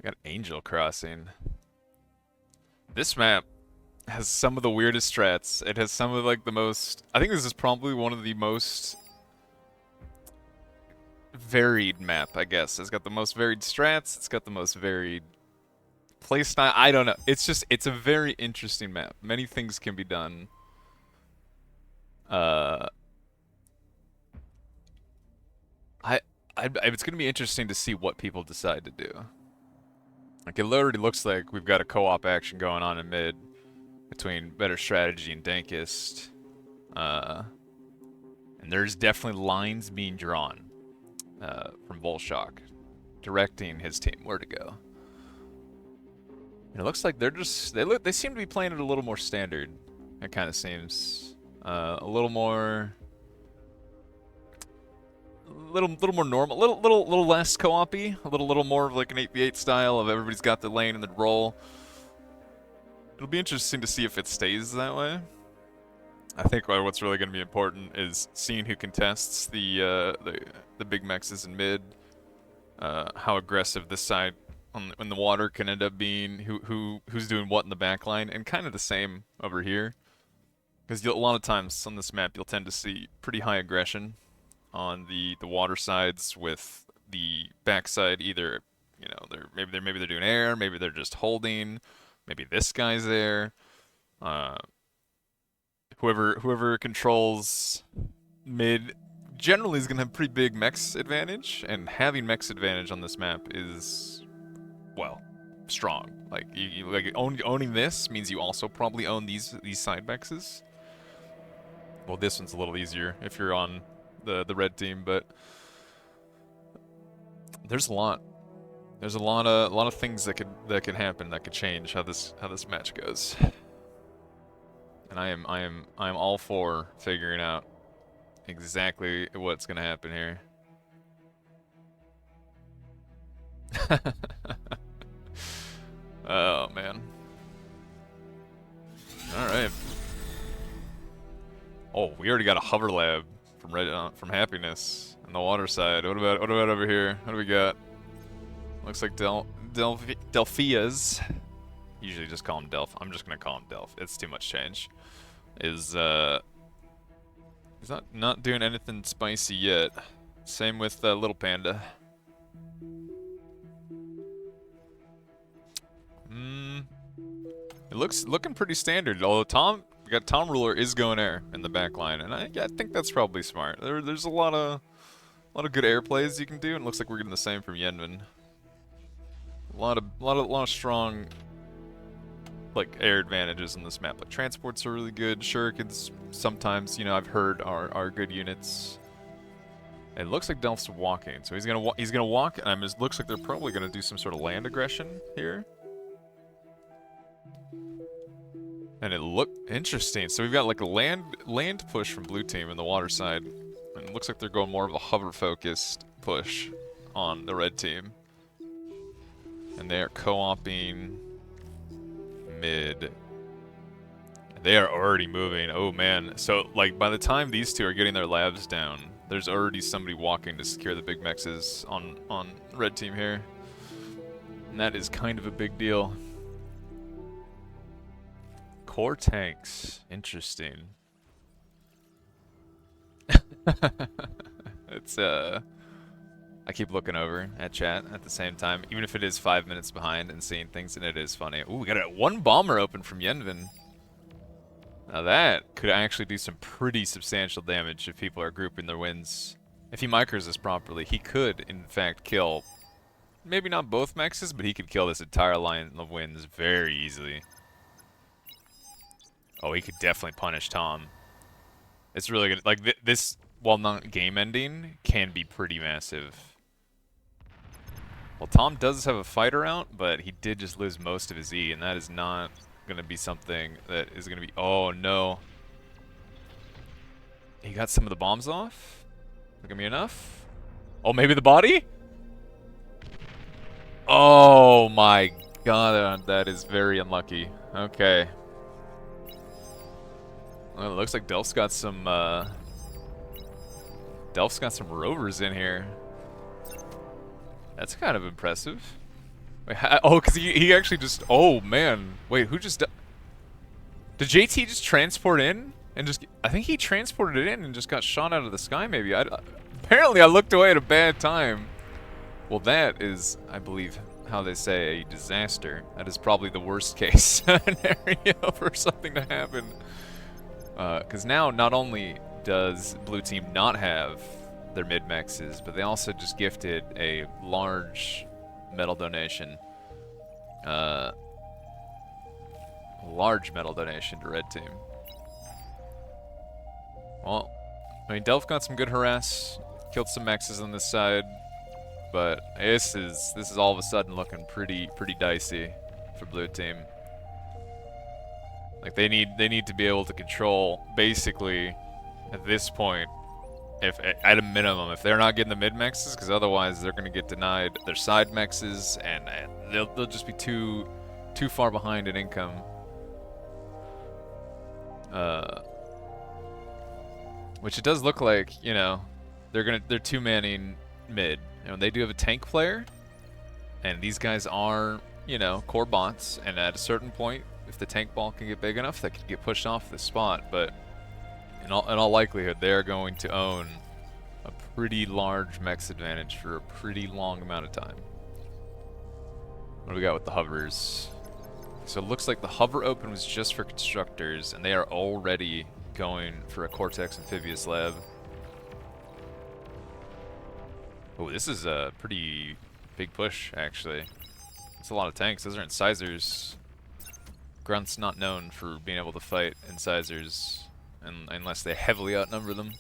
Got Angel Crossing. This map has some of the weirdest strats. It has some of like the most. I think this is probably one of the most varied map. I guess it's got the most varied strats. It's got the most varied playstyle. I don't know. It's a very interesting map. Many things can be done. Uh, I, it's gonna be interesting to see what people decide to do. Like it already looks like we've got a co-op action going on in mid between Better Strategy and Dankest. And there's definitely lines being drawn from Volshock, directing his team where to go. And it looks like they seem to be playing it a little more standard. It kind of seems a little more, little more normal, little less co-op-y, a little more of like an 8v8 style of everybody's got the lane and the role. It'll be interesting to see if it stays that way. I think what's really going to be important is seeing who contests the big mexes in mid, how aggressive this side on the water can end up being, who's doing what in the back line, and kind of the same over here. Because a lot of times on this map you'll tend to see pretty high aggression on the water sides, with the backside either, you know, maybe they're doing air, maybe they're just holding, maybe this guy's there. Whoever controls mid generally is gonna have pretty big mechs advantage, and having mechs advantage on this map is, well, strong. Like owning this means you also probably own these side mexes. Well, this one's a little easier if you're on the red team, but there's a lot. There's a lot of things that could happen, that could change how this match goes. And I am all for figuring out exactly what's gonna happen here. Oh man. All right. Oh, we already got a hover lab from Happiness on the water side. What about over here? What do we got? Looks like Delphia's. Usually just call him Delph. I'm just gonna call him Delph. It's too much change. He's not doing anything spicy yet. Same with Little Panda. It looking pretty standard. Although Tom Ruler is going air in the back line, and I think that's probably smart. There's a lot of good air plays you can do, and it looks like we're getting the same from Yenman. A lot of strong like air advantages in this map. Like transports are really good. Shurikens sometimes, you know, I've heard are good units. It looks like Delph's walking, so he's gonna walk, and it looks like they're probably gonna do some sort of land aggression here. And it looked interesting. So we've got like a land push from blue team in the water side, and it looks like they're going more of a hover focused push on the red team. And they are co-oping mid. They are already moving. Oh man. So like by the time these two are getting their labs down, there's already somebody walking to secure the big mexes on red team here. And that is kind of a big deal. Core tanks. Interesting. It's I keep looking over at chat at the same time, even if it is 5 minutes behind, and seeing things, and it is funny. Ooh, we got one bomber open from Yenvin. Now that could actually do some pretty substantial damage if people are grouping their wins. If he micros this properly, he could, in fact, kill, maybe not both mexes, but he could kill this entire line of wins very easily. Oh, he could definitely punish Tom. It's really good. Like, this, while not game-ending, can be pretty massive. Well, Tom does have a fighter out, but he did just lose most of his E, and that is not going to be something that is going to be... Oh, no. He got some of the bombs off? Is that going to be enough? Oh, maybe the body? Oh, my God. That is very unlucky. Okay. Well, it looks like Delph's got some rovers in here. That's kind of impressive. Wait, oh, because he actually just... Oh, man. Wait, who just... Did JT just transport in? And just... I think he transported it in and just got shot out of the sky, maybe. Apparently, I looked away at a bad time. Well, that is, I believe, how they say a disaster. That is probably the worst case scenario for something to happen. Because now, not only does Blue Team not have their mid-mexes, but they also just gifted a large metal donation. Large metal donation to Red Team. Well, I mean, Delph got some good harass, killed some mexes on this side, but this is all of a sudden looking pretty dicey for Blue Team. Like they need to be able to control basically at this point, if at a minimum, if they're not getting the mid mexes, because otherwise they're going to get denied their side mexes, and they'll just be too far behind in income. Which it does look like, you know, they're two-manning mid. You know, they do have a tank player, and these guys are, you know, core bots, and at a certain point, if the tank ball can get big enough, that could get pushed off the spot, but in all likelihood, they're going to own a pretty large mex advantage for a pretty long amount of time. What do we got with the hovers? So it looks like the hover open was just for constructors, and they are already going for a Cortex Amphibious Lab. Oh, this is a pretty big push, actually. It's a lot of tanks. Those are incisors. Grunt's not known for being able to fight incisors unless they heavily outnumber them.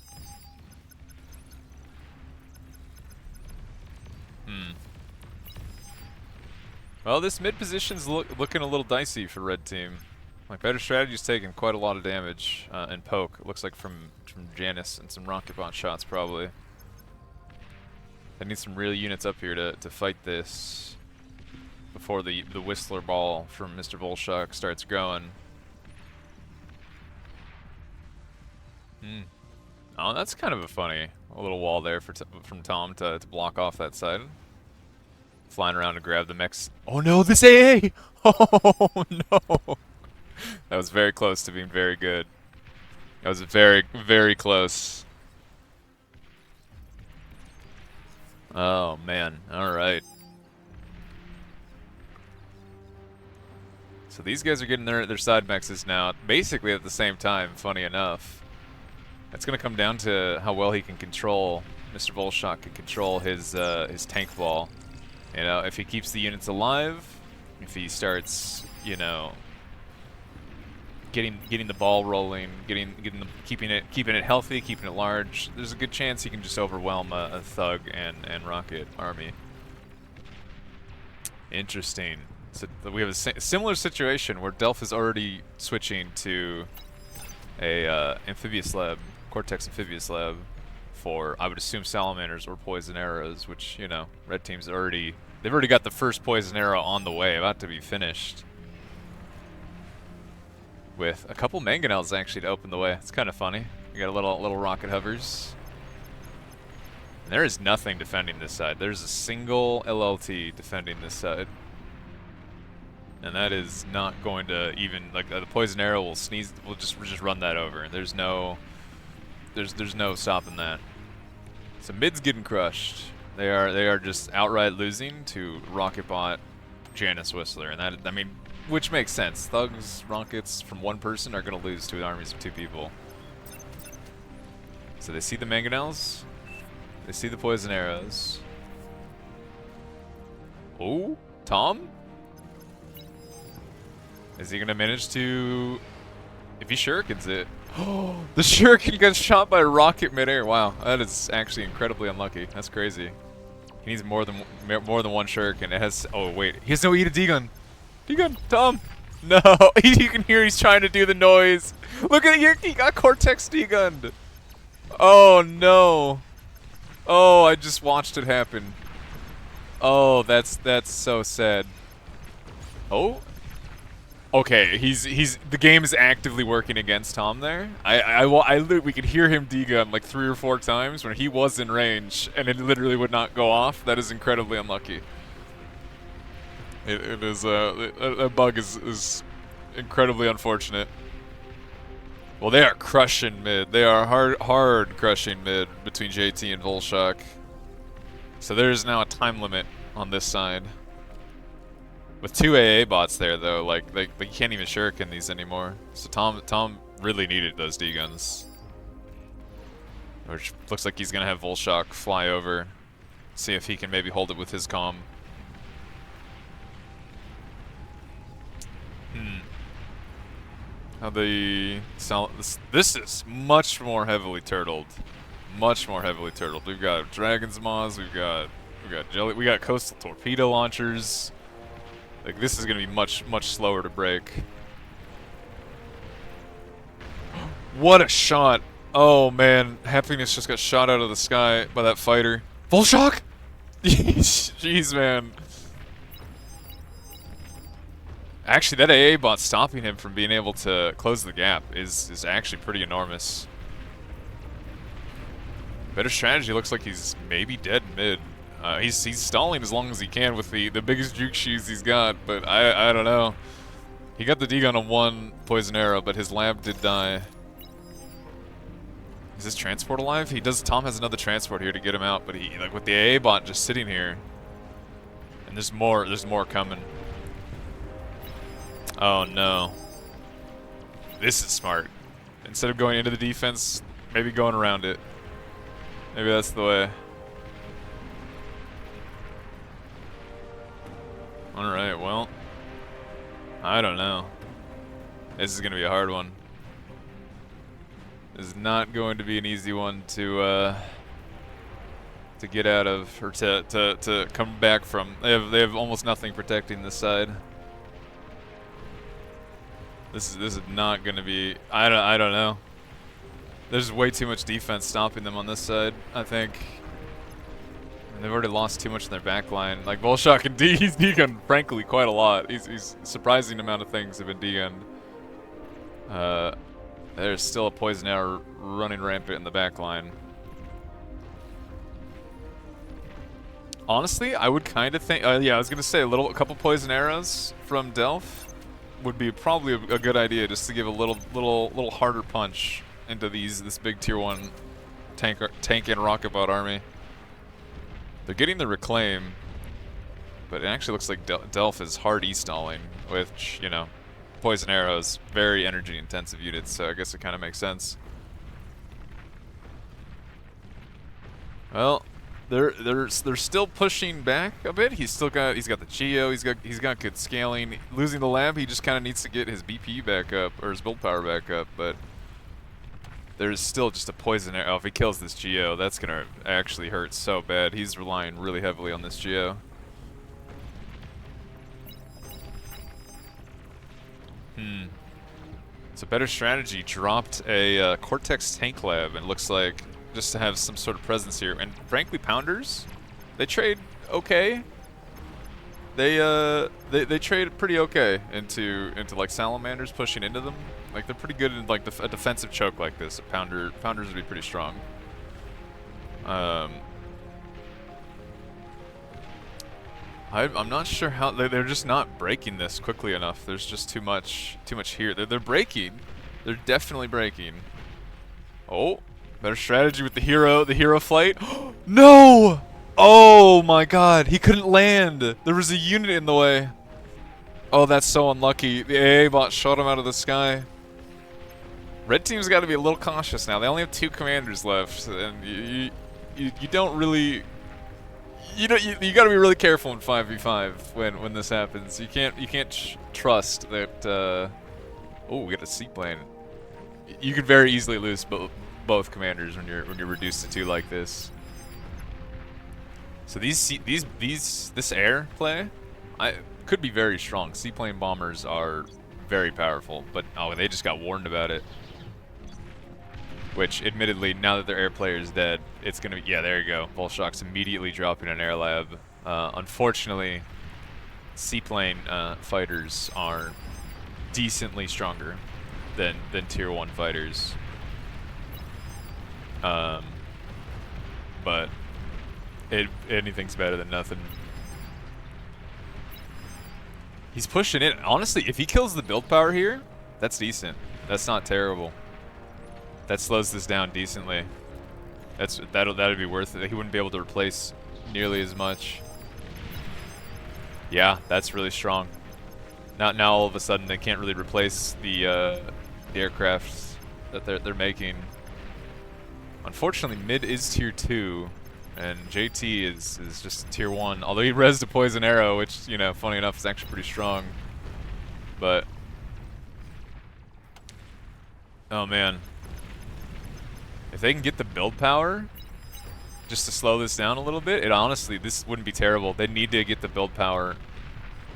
Well, this mid position's looking a little dicey for Red Team. Like, better strategy's taking quite a lot of damage and poke. It looks like from Janice and some rocket bot shots, probably. They need some real units up here to fight this before the Whistler ball from Mr. Volshock starts growing. Oh, that's kind of a little wall there from Tom to block off that side. Flying around to grab the mechs. Oh no, this AA! Oh no! That was very close to being very good. That was very close. Oh man, alright. So these guys are getting their side mexes now, basically at the same time, funny enough. It's gonna come down to how well he can control, Mr. Volshock can control his tank ball. You know, if he keeps the units alive, if he starts, you know, getting the ball rolling, keeping it healthy, keeping it large, there's a good chance he can just overwhelm a Thug and Rocket army. Interesting. So we have a similar situation where Delph is already switching to a amphibious lab, Cortex Amphibious Lab, for, I would assume, salamanders or poison arrows, which, you know, Red Team's they've already got the first poison arrow on the way, about to be finished. With a couple mangonels actually to open the way. It's kind of funny. You got a little rocket hovers. And there is nothing defending this side. There's a single LLT defending this side. And that is not going to even, like, the poison arrow will sneeze, we'll just run that over. There's no stopping that. So mid's getting crushed. They are just outright losing to Rocket Bot, Janice Whistler, and that, I mean, which makes sense. Thugs, rockets from one person are gonna lose to armies of two people. So they see the mangonels, they see the poison arrows. Oh, Tom? Is he gonna manage to, if he shurikens it? Oh, the shuriken gets shot by a rocket midair. Wow, that is actually incredibly unlucky. That's crazy. He needs more than one shuriken. It has. Oh wait, he has no E to D-gun. D-gun, Tom. No, you can hear he's trying to do the noise. Look at it, he got Cortex D-gunned. Oh no. Oh, I just watched it happen. Oh, that's so sad. Oh. Okay, the game is actively working against Tom there. We could hear him D-gun like 3 or 4 times when he was in range, and it literally would not go off. That is incredibly unlucky. It is that bug is incredibly unfortunate. Well, they are crushing mid. They are hard crushing mid between JT and Volshock. So there is now a time limit on this side. With 2 AA bots there, though, like you can't even shuriken these anymore. So Tom really needed those D-guns. Which looks like he's gonna have Volshock fly over, see if he can maybe hold it with his comm. How the this is much more heavily turtled. Much more heavily turtled. We've got Dragon's Maws, we got coastal torpedo launchers. Like, this is gonna be much slower to break. What a shot! Oh man, Happiness just got shot out of the sky by that fighter. Volshock! Jeez, man. Actually, that AA bot stopping him from being able to close the gap is actually pretty enormous. Better strategy looks like he's maybe dead mid. He's stalling as long as he can with the biggest juke shoes he's got, but I don't know. He got the D-gun on one poison arrow, but his lab did die. Is this transport alive? Tom has another transport here to get him out, but he, like, with the AA bot just sitting here. And there's more coming. Oh no. This is smart. Instead of going into the defense, maybe going around it. Maybe that's the way. Alright, well. I don't know. This is gonna be a hard one. This is not going to be an easy one to get out of, or to come back from. They have almost nothing protecting this side. This is not going to be. I don't know. There's way too much defense stopping them on this side, I think. And they've already lost too much in their back line. Like, Volshock and he's D-gunned, frankly, quite a lot. He's surprising amount of things have been D-gunned. There's still a poison arrow running rampant in the back line. Honestly, I would kind of think. Yeah, I was gonna say a couple poison arrows from Delph would be probably a good idea, just to give a little harder punch into this big tier 1 tank and rocket bot army. They're getting the reclaim, but it actually looks like Delph is hard e-stalling, which, you know, poison arrows, very energy intensive units, so I guess it kind of makes sense. Well, they're still pushing back a bit. He's got the Geo, he's got good scaling. Losing the lab, he just kind of needs to get his BP back up, or his build power back up, but there's still just a poison arrow. Oh, if he kills this Geo, that's gonna actually hurt so bad. He's relying really heavily on this Geo. So better strategy dropped a Cortex tank lab, and looks like just to have some sort of presence here. And frankly, Pounders, they trade okay. They trade pretty okay into like Salamanders pushing into them. Like, they're pretty good in like a defensive choke like this. Pounders would be pretty strong. I'm not sure how they're just not breaking this quickly enough. There's just too much here. They're breaking. They're definitely breaking. Oh, better strategy with the hero flight. No! Oh my god, he couldn't land. There was a unit in the way. Oh, that's so unlucky. The AA bot shot him out of the sky. Red team's got to be a little cautious now. They only have 2 commanders left, and you don't really. You got to be really careful in 5v5 when this happens. You can't trust that. Oh, we got a seaplane. You could very easily lose both commanders when you're reduced to 2 like this. So this air play, could be very strong. Seaplane bombers are very powerful, but oh, they just got warned about it. Which, admittedly, now that their air player is dead, it's gonna be, yeah, there you go. Volshock's immediately dropping an air lab. Unfortunately, seaplane fighters are decently stronger than tier 1 fighters. But anything's better than nothing. He's pushing in. Honestly, if he kills the build power here, that's decent. That's not terrible. That slows this down decently. That'd be worth it. He wouldn't be able to replace nearly as much. Yeah, that's really strong. Now all of a sudden they can't really replace the aircraft that they're making. Unfortunately, mid is tier 2, and JT is just tier 1. Although he rezzed a poison arrow, which, you know, funny enough, is actually pretty strong. But oh man, if they can get the build power just to slow this down a little bit, this wouldn't be terrible. They need to get the build power.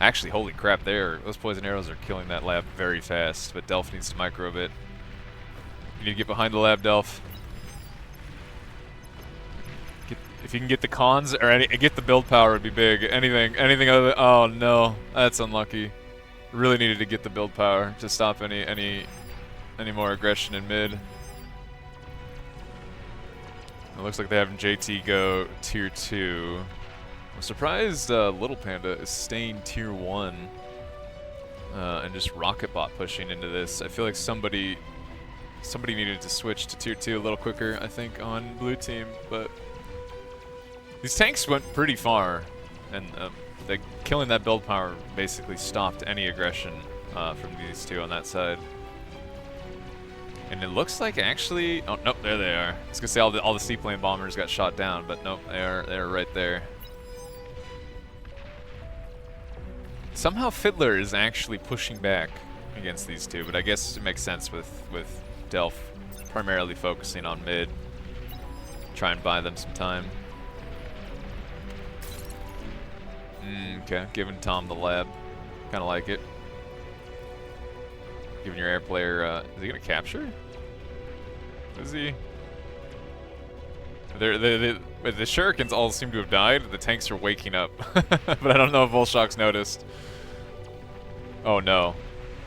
Actually, holy crap, those poison arrows are killing that lab very fast, but Delph needs to micro a bit. You need to get behind the lab, Delph. If you can get the cons, or get the build power would be big. Anything other than, oh no, that's unlucky. Really needed to get the build power to stop any more aggression in mid. It looks like they have JT go tier 2. I'm surprised Little Panda is staying tier 1 and just rocket bot pushing into this. I feel like somebody needed to switch to tier 2 a little quicker, I think, on blue team, but these tanks went pretty far, and killing that build power basically stopped any aggression from these two on that side. And it looks like actually, oh nope, there they are. I was gonna say all the seaplane bombers got shot down, but nope, they're right there. Somehow Fiddler is actually pushing back against these two, but I guess it makes sense with Delph primarily focusing on mid. Try and buy them some time. Okay, giving Tom the lab. Kind of like it. Giving your air player, is he gonna capture? Is he? The shurikens all seem to have died. The tanks are waking up. But I don't know if Volshock's noticed. Oh no.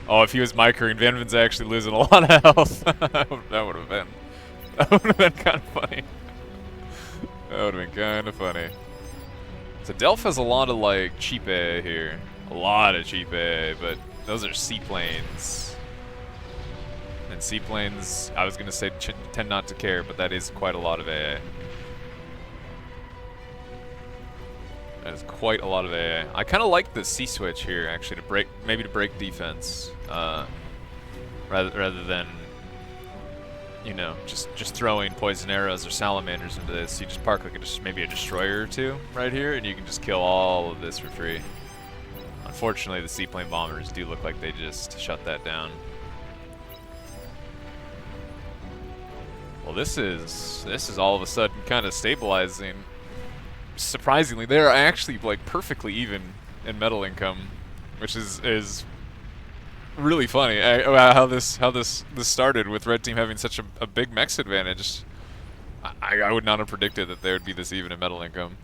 Oh, if he was microing, Vanvin's actually losing a lot of health. That would have been kind of funny. That would have been kind of funny. So Delph has a lot of like cheap A here. A lot of cheap A, but those are seaplanes. And seaplanes, I was going to say tend not to care, but that is quite a lot of AA. That is quite a lot of AA. I kind of like the C-switch here, actually, to break defense, rather than, you know, just throwing poison arrows or salamanders into this. You just park like maybe a destroyer or two right here, and you can just kill all of this for free. Unfortunately, the seaplane bombers do look like they just shut that down. Well, this is all of a sudden kind of stabilizing. Surprisingly, they're actually like perfectly even in metal income, which is really funny. How this started with red team having such a big mex advantage. I would not have predicted that they would be this even in metal income.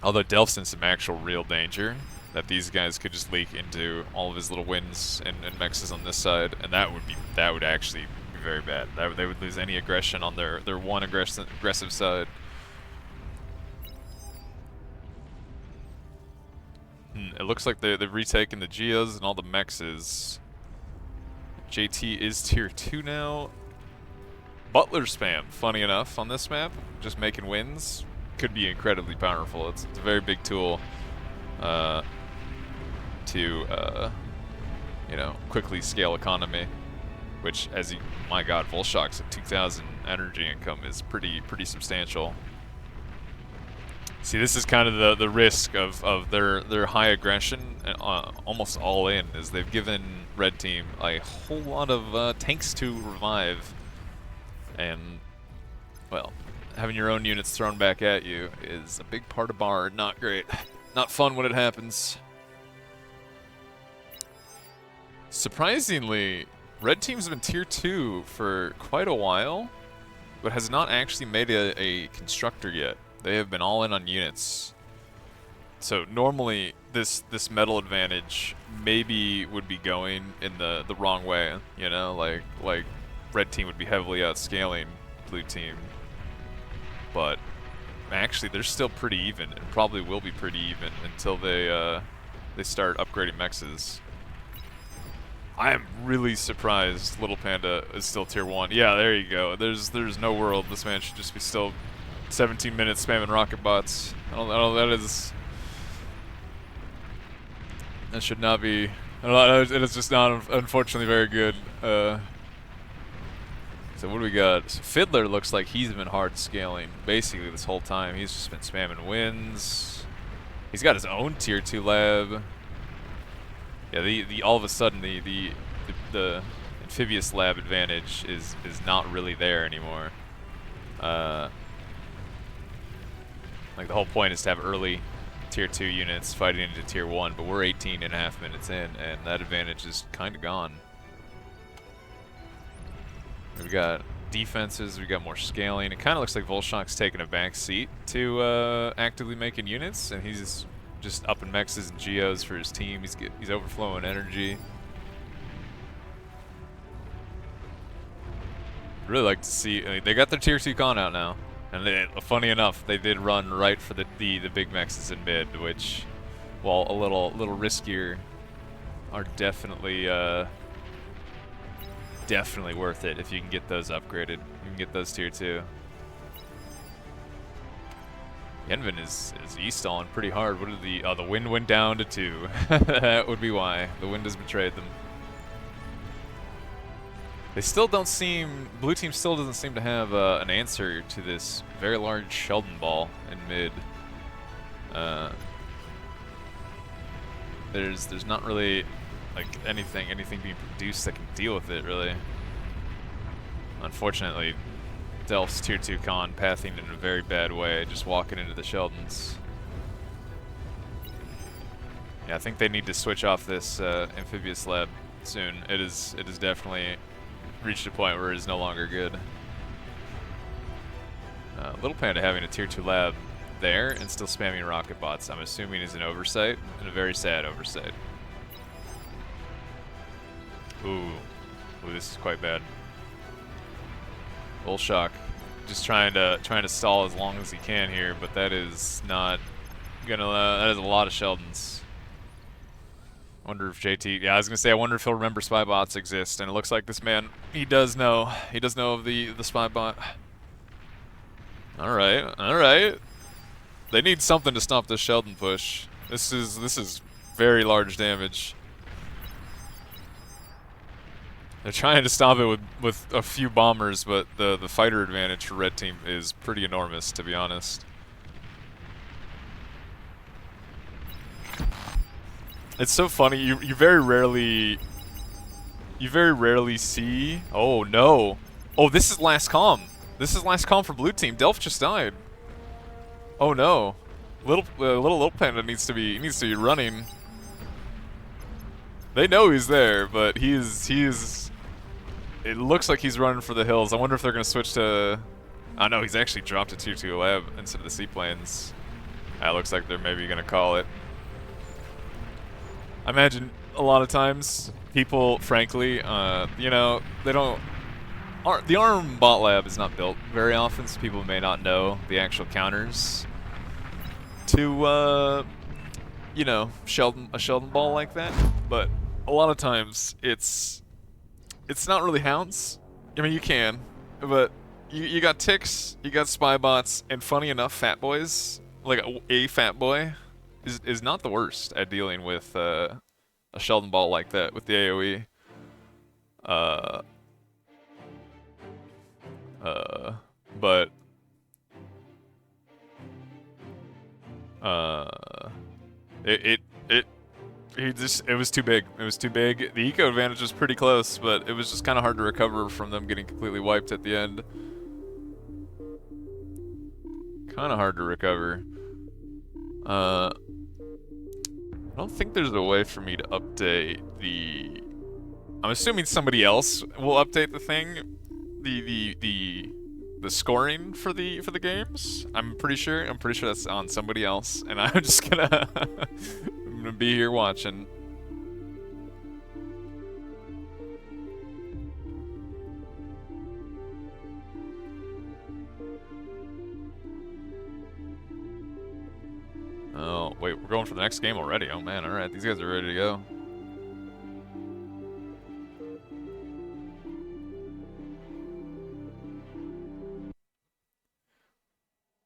Although Delph's in some actual real danger, that these guys could just leak into all of his little wins and mexes on this side, and that would actually be very bad. They would lose any aggression on their one aggressive side. It looks like they've retaken the Geas and all the mexes. JT is tier 2 now. Butler spam, funny enough, on this map, just making wins, could be incredibly powerful. It's a very big tool to you know, quickly scale economy, which, my God, Volshock's at 2,000 energy income is pretty substantial. See, this is kind of the risk of their high aggression, almost all in, is they've given red team a whole lot of tanks to revive, and well, having your own units thrown back at you is a big part of Bard. Not great, not fun when it happens. Surprisingly, red team's been tier 2 for quite a while, but has not actually made a constructor yet. They have been all in on units. So normally this metal advantage maybe would be going in the wrong way, you know, like red team would be heavily outscaling blue team. But actually they're still pretty even, and probably will be pretty even until they they start upgrading mexes. I am really surprised Little Panda is still tier 1. Yeah, there you go. There's no world this man should just be still 17 minutes spamming rocket bots. That should not be. It is just not, unfortunately, very good. So what do we got? So Fiddler looks like he's been hard scaling basically this whole time. He's just been spamming wins. He's got his own tier 2 lab. Yeah, the all of a sudden the amphibious lab advantage is not really there anymore. Like the whole point is to have early tier 2 units fighting into tier 1, but we're 18.5 minutes in, and that advantage is kind of gone. We got defenses, we got more scaling. It kind of looks like Volshock's taking a back seat to actively making units, and he's just upping mexes and geos for his team. He's overflowing energy. Really like to see. I mean, they got their tier 2 con out now, and funny enough, they did run right for the big mexes in mid, which, while a little riskier, are definitely definitely worth it if you can get those upgraded. You can get those tier 2. Yenvin is e-stalling pretty hard. What are the wind went down to 2. That would be why. The wind has betrayed them. They still don't seem, blue team still doesn't seem to have an answer to this very large Sheldon ball in mid. There's not really like anything being produced that can deal with it, really. Unfortunately, Delph's tier 2 con pathing in a very bad way, just walking into the Sheldons. Yeah, I think they need to switch off this amphibious lab soon. It is definitely reached a point where it is no longer good. Little Panda having a tier 2 lab there and still spamming rocket bots, I'm assuming is an oversight, and a very sad oversight. Ooh, this is quite bad. Volshock just trying to stall as long as he can here, but that is not gonna. That is a lot of Sheldons. I wonder if JT. Yeah, I was gonna say. I wonder if he'll remember spy bots exist, and it looks like this man. He does know. He does know of the spy bot. All right. They need something to stop this Sheldon push. This is very large damage. They're trying to stop it with a few bombers, but the fighter advantage for red team is pretty enormous, to be honest. It's so funny. You very rarely see. Oh no! Oh, this is last comm. This is last comm for blue team. Delph just died. Oh no! Little Panda needs to be running. They know he's there, but he is. It looks like he's running for the hills. I wonder if they're going to switch to... Oh no, he's actually dropped a tier 2 lab instead of the seaplanes. That looks like they're maybe going to call it. I imagine a lot of times people, frankly, you know, they don't... The ARM bot lab is not built very often, so people may not know the actual counters to, you know, a Sheldon ball like that. But a lot of times it's not really hounds. I mean, you can, but you got ticks, you got spy bots, and funny enough, fat boys, like a fat boy, is not the worst at dealing with a Sheldon ball like that with the AoE. But it was too big. It was too big. The eco advantage was pretty close, but it was just kind of hard to recover from them getting completely wiped at the end. Kind of hard to recover. I don't think there's a way for me to update the... I'm assuming somebody else will update the thing. The scoring for the games. I'm pretty sure that's on somebody else, and I'm just gonna I'm gonna be here watching. Oh, wait, we're going for the next game already. Oh man, alright, these guys are ready to go.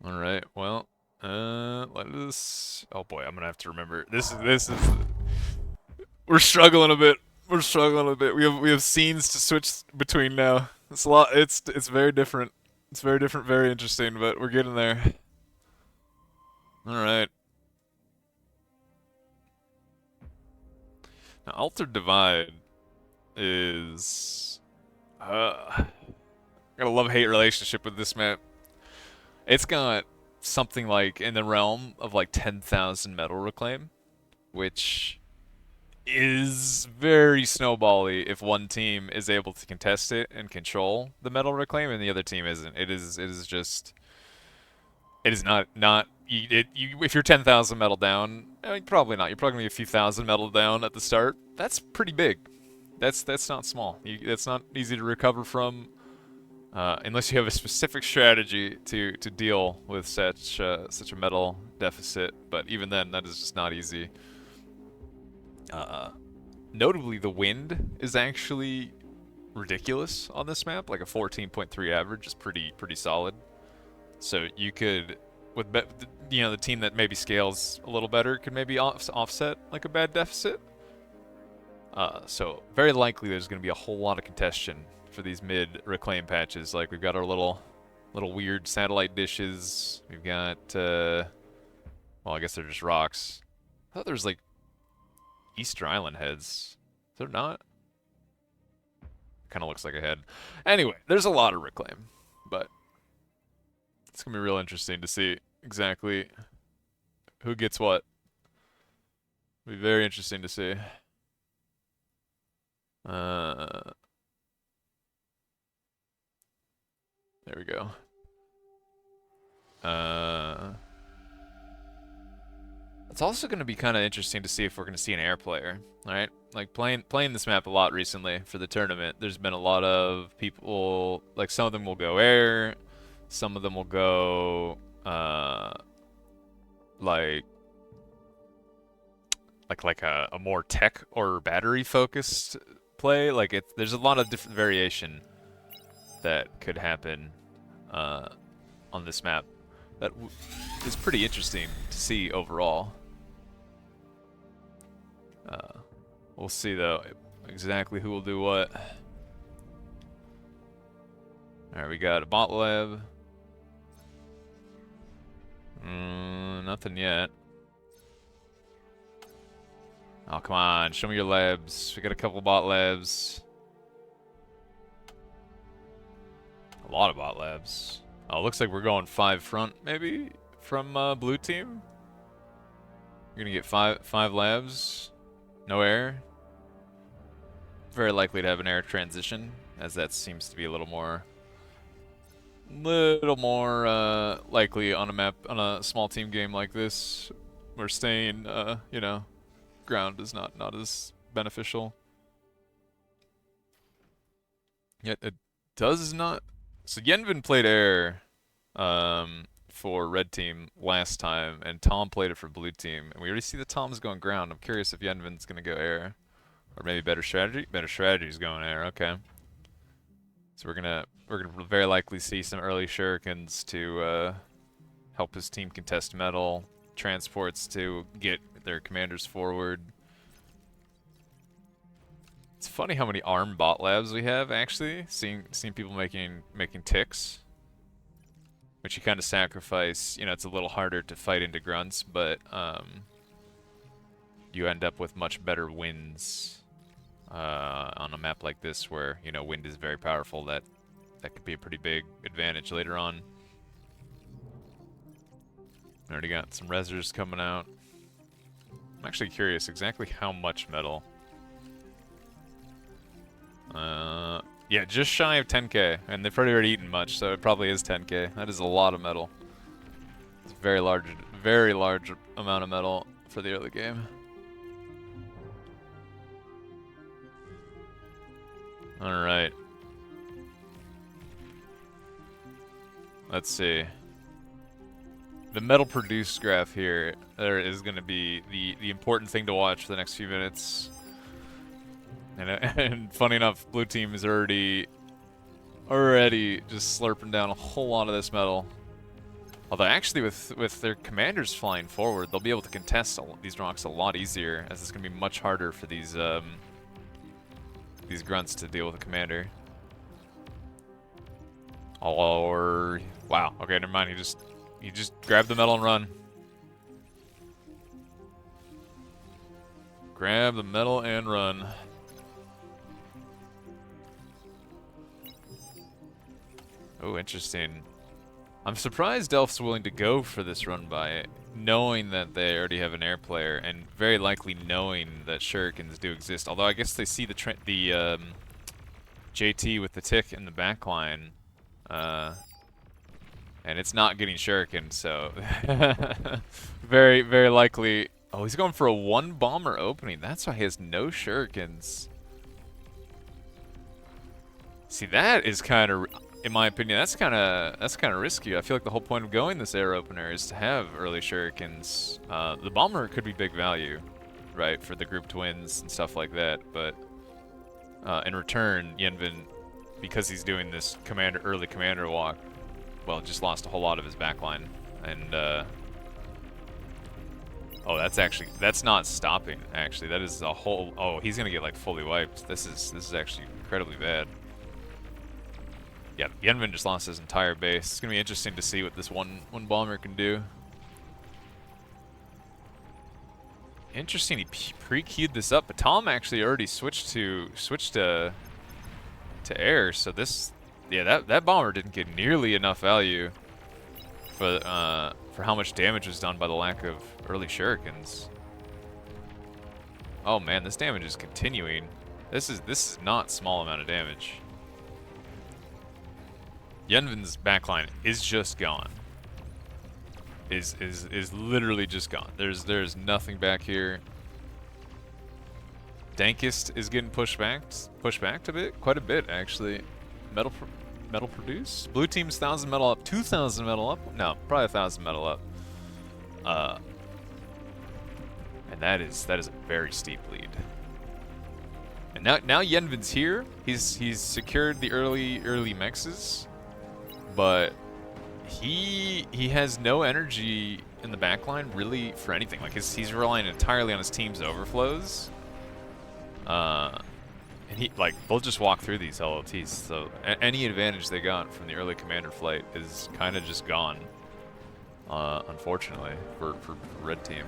Alright, well, let us... Oh boy, I'm gonna have to remember. This is... We're struggling a bit. We're struggling a bit. We have scenes to switch between now. It's a lot, it's very different. It's very different, very interesting, but we're getting there. Alright. Now, Altered Divide is... got a love-hate relationship with this map. It's got something like in the realm of like 10,000 metal reclaim, which is very snowbally if one team is able to contest it and control the metal reclaim and the other team isn't. It is just it is not if you're 10,000 metal down, I mean, probably not. You're probably gonna be a few thousand metal down at the start. That's pretty big. That's not small. That's not easy to recover from. Unless you have a specific strategy to deal with such a metal deficit, but even then, that is just not easy. Notably, the wind is actually ridiculous on this map. Like a 14.3 average is pretty solid. So you could, with the team that maybe scales a little better could maybe offset like a bad deficit. So very likely there's going to be a whole lot of contention for these mid reclaim patches. Like we've got our little weird satellite dishes. We've got well, I guess they're just rocks. I thought there was like Easter Island heads. Is there not? Kind of looks like a head. Anyway, there's a lot of reclaim, but it's gonna be real interesting to see exactly who gets what. It'll be very interesting to see. There we go. It's also going to be kind of interesting to see if we're going to see an air player, right? Like playing this map a lot recently for the tournament. There's been a lot of people, like some of them will go air, some of them will go like a more tech or battery focused play. Like there's a lot of different variation that could happen on this map that is pretty interesting to see overall. We'll see though exactly who will do what. Alright, we got a bot lab. Nothing yet. Oh, come on, show me your labs. We got a couple bot labs. A lot of bot labs. Oh, looks like we're going 5 front, maybe, from blue team. You're gonna get five labs. No air. Very likely to have an air transition, as that seems to be a little more likely on a map, on a small team game like this, where staying, ground is not as beneficial. Yet it does not. So Yenvin played air for red team last time, and Tom played it for blue team, and we already see that Tom's going ground. I'm curious if Yenvin's gonna go air, or maybe better strategy. Better strategy is going air. Okay. So we're gonna very likely see some early shurikens to help his team contest metal, transports to get their commanders forward. It's funny how many arm bot labs we have actually. Seeing people making ticks, which you kind of sacrifice. You know, it's a little harder to fight into grunts, but you end up with much better wins on a map like this, where wind is very powerful. That could be a pretty big advantage later on. Already got some resers coming out. I'm actually curious exactly how much metal. Yeah, just shy of 10k, and they've already eaten much, so it probably is 10k. That is a lot of metal. It's a very large amount of metal for the early game. All right. Let's see. The metal produced graph here there is going to be the important thing to watch for the next few minutes. And funny enough, blue team is already just slurping down a whole lot of this metal. Although actually with their commanders flying forward, they'll be able to contest these rocks a lot easier, as it's going to be much harder for these grunts to deal with a commander. Or wow, okay, never mind. He just grabbed the metal and run. Grab the metal and run. Oh, interesting. I'm surprised Delph's willing to go for this run by, knowing that they already have an air player, and very likely knowing that shurikens do exist. Although I guess they see the JT with the tick in the back line, and it's not getting shuriken, so very, very likely. Oh, he's going for a one bomber opening. That's why he has no shurikens. See, that is kind of, in my opinion, that's kind of risky. I feel like the whole point of going this air opener is to have early shurikens. The bomber could be big value, right, for the group twins and stuff like that. But in return, Yenvin, because he's doing this early commander walk, well, just lost a whole lot of his backline. And oh, that's not stopping. Actually, that is a whole. Oh, he's gonna get like fully wiped. This is actually incredibly bad. Yeah, Yenvin just lost his entire base. It's gonna be interesting to see what this one bomber can do. Interesting, he pre-queued this up, but Tom actually already switched to air. So this, yeah, that bomber didn't get nearly enough value for how much damage was done by the lack of early shurikens. Oh man, this damage is continuing. This is not small amount of damage. Yenvin's backline is just gone. Is literally just gone. There's nothing back here. Dankest is getting pushed back a bit, quite a bit actually. Metal produce. Blue team's 1,000 metal up, 2,000 metal up. No, probably 1,000 metal up. And that is a very steep lead. And now Yenvin's here. He's secured the early mexes. But he has no energy in the backline really for anything. Like he's relying entirely on his team's overflows. And they'll just walk through these LLTs. So any advantage they got from the early commander flight is kind of just gone. Unfortunately for red team.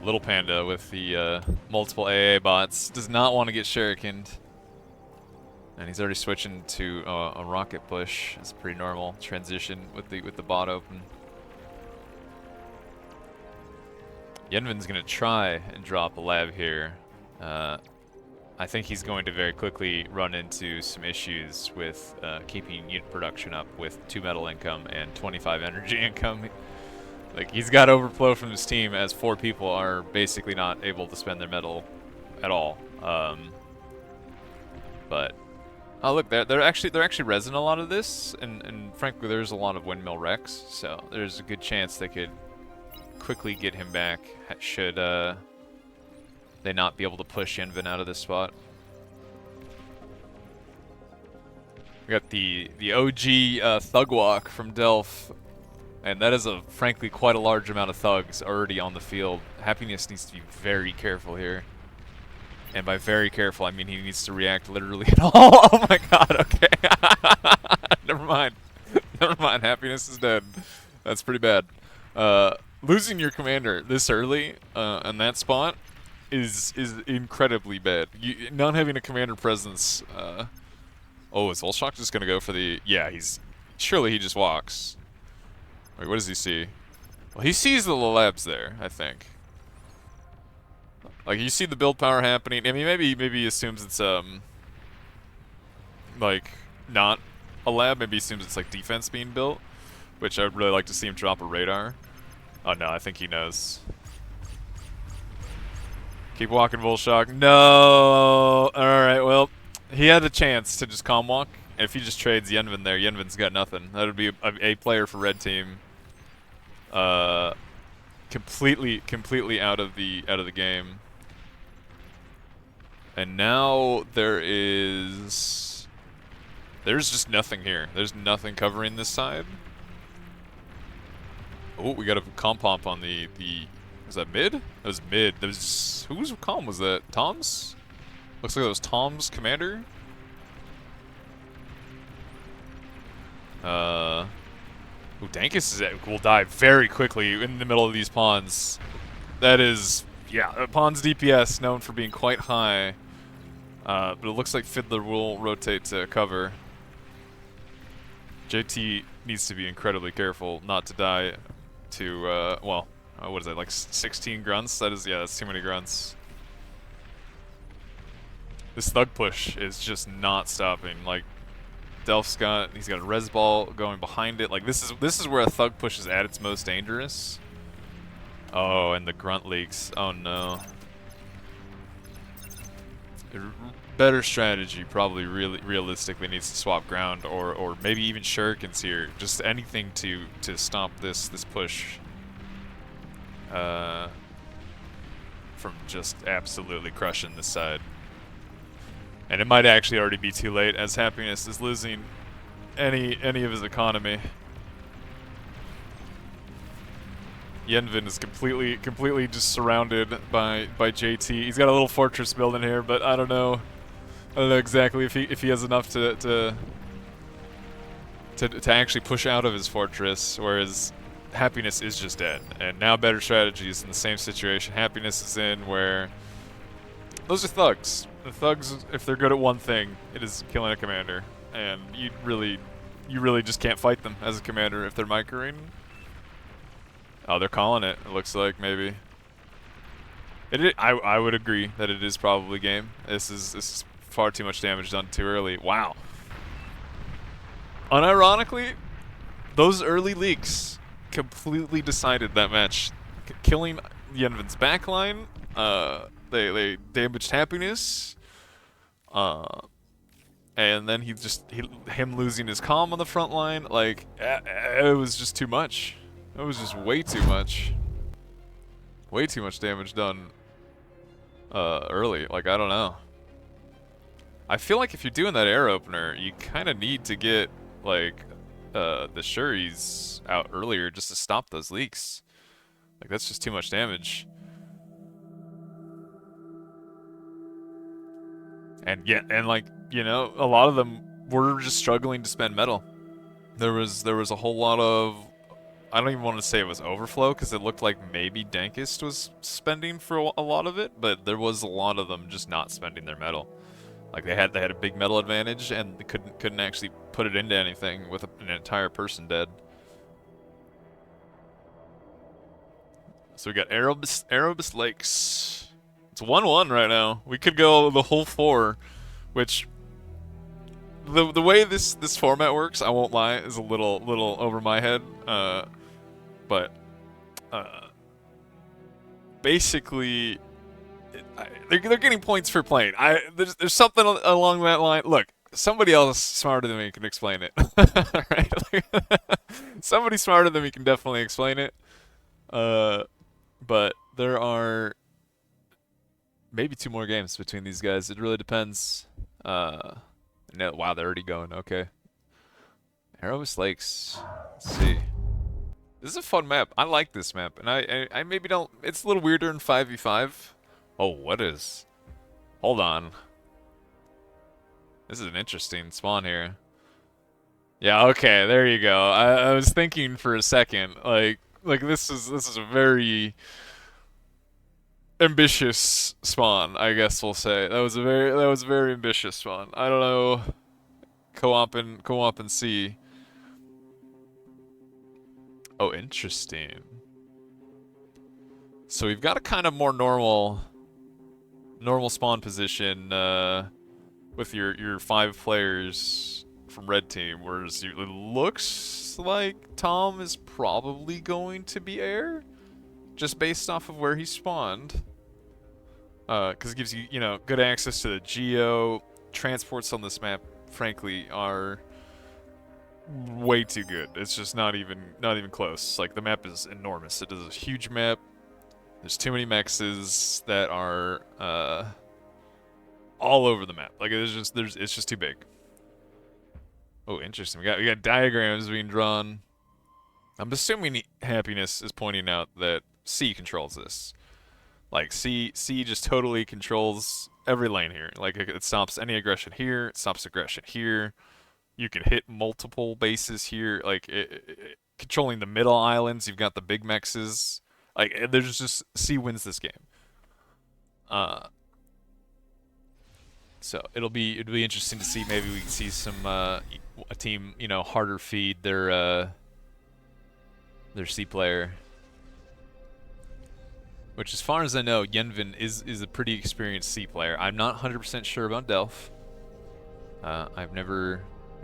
Little Panda with the multiple AA bots does not want to get shurikened. And he's already switching to a rocket push. It's a pretty normal transition with the bot open. Yenvin's gonna try and drop a lab here. I think he's going to very quickly run into some issues with keeping unit production up with 2 metal income and 25 energy income. Like he's got overflow from his team, as 4 people are basically not able to spend their metal at all. But oh look, they're actually resin a lot of this, and frankly there's a lot of windmill wrecks, so there's a good chance they could quickly get him back should they not be able to push Yenvin out of this spot. We got the OG thug walk from Delph, and that is frankly quite a large amount of thugs already on the field. Happiness needs to be very careful here. And by very careful, I mean he needs to react literally at all. Oh my god, okay. Never mind. Never mind, Happiness is dead. That's pretty bad. Losing your commander this early in that spot is incredibly bad. Not having a commander presence. Oh, is Volshock just going to go for the... Yeah, surely he just walks. Wait, what does he see? Well, he sees the labs there, I think. Like, you see the build power happening. I mean, maybe he assumes it's, like, not a lab. Maybe he assumes it's, like, defense being built, which I would really like to see him drop a radar. Oh, no, I think he knows. Keep walking, Volshock. No! Alright, well, he had a chance to just calm walk, And if he just trades Yenvin there, Yenvin's got nothing. That would be a player for red team. Completely out of the game. And now there's just nothing here. There's nothing covering this side. Oh, we got a comp on the was that mid? That was mid. That was whose comm was that? Tom's? Looks like that was Tom's commander. Ooh, Dankus will die very quickly in the middle of these pawns. That is, yeah, pawn's DPS known for being quite high. But it looks like Fiddler will rotate to cover. JT needs to be incredibly careful not to die to, well, what is that, like 16 grunts? That is, yeah, that's too many grunts. This thug push is just not stopping. Like, Delph's he's got a res ball going behind it. Like, this is where a thug push is at its most dangerous. Oh, and the grunt leaks. Oh no. Better strategy probably realistically needs to swap ground or maybe even shurikens here. Just anything to stop this push. From just absolutely crushing this side. And it might actually already be too late as Happiness is losing any of his economy. Yenvin is completely just surrounded by JT. He's got a little fortress building here, but I don't know exactly if he has enough to actually push out of his fortress, whereas Happiness is just dead. And now Better Strategy is in the same situation. Happiness is in where those are thugs. The thugs, if they're good at one thing, it is killing a commander, and you really just can't fight them as a commander if they're microing. Oh, they're calling it. It looks like maybe. I would agree that it is probably game. This is far too much damage done too early. Wow. Unironically, those early leaks completely decided that match. Killing Yenvin's backline. They damaged Happiness. And then him losing his comm on the front line. Like, it was just too much. It was just way too much. Way too much damage done early. Like, I don't know. I feel like if you're doing that air opener, you kind of need to get, like, the Shuris out earlier just to stop those leaks. Like, that's just too much damage. And yeah, and like, you know, a lot of them were just struggling to spend metal. There was a whole lot of, I don't even want to say it was overflow, because it looked like maybe Dankist was spending for a lot of it, but there was a lot of them just not spending their metal. Like they had a big metal advantage, and they couldn't actually put it into anything with an entire person dead. So we got Erebus Lakes. It's 1-1 right now. We could go the whole 4, which the way this format works, I won't lie, is a little over my head. But basically, they're getting points for playing. There's something along that line. Look, somebody else smarter than me can explain it. Right? Somebody smarter than me can definitely explain it. But there are maybe 2 more games between these guys. It really depends. No, wow, they're already going. Okay. Erebus Lakes. Let's see. This is a fun map. I like this map, and I maybe don't. It's a little weirder in 5v5. Oh, what is? Hold on. This is an interesting spawn here. Yeah. Okay. There you go. I was thinking for a second, like this is a very ambitious spawn, I guess we'll say. That was a very ambitious spawn. I don't know. Co-op and C. Oh, interesting. So we've got a kind of more normal spawn position with your 5 players from red team, whereas it looks like Tom is probably going to be air, just based off of where he spawned. Because it gives you, good access to the geo. Transports on this map frankly, are way too good. It's just not even close. Like, the map is enormous. It is a huge map. There's too many mexes that are all over the map. Like, it's just too big. Oh, interesting. We got diagrams being drawn. I'm assuming Happiness is pointing out that C controls this. Like, C just totally controls every lane here. Like, it stops any aggression here. It stops aggression here. You can hit multiple bases here. Like, controlling the middle islands. You've got the big mexes. Like, there's just C wins this game. So it'll be interesting to see. Maybe we can see some a team, you know, harder feed their C player. Which, as far as I know, Yenvin is a pretty experienced C player. I'm not 100% sure about Delph. I've never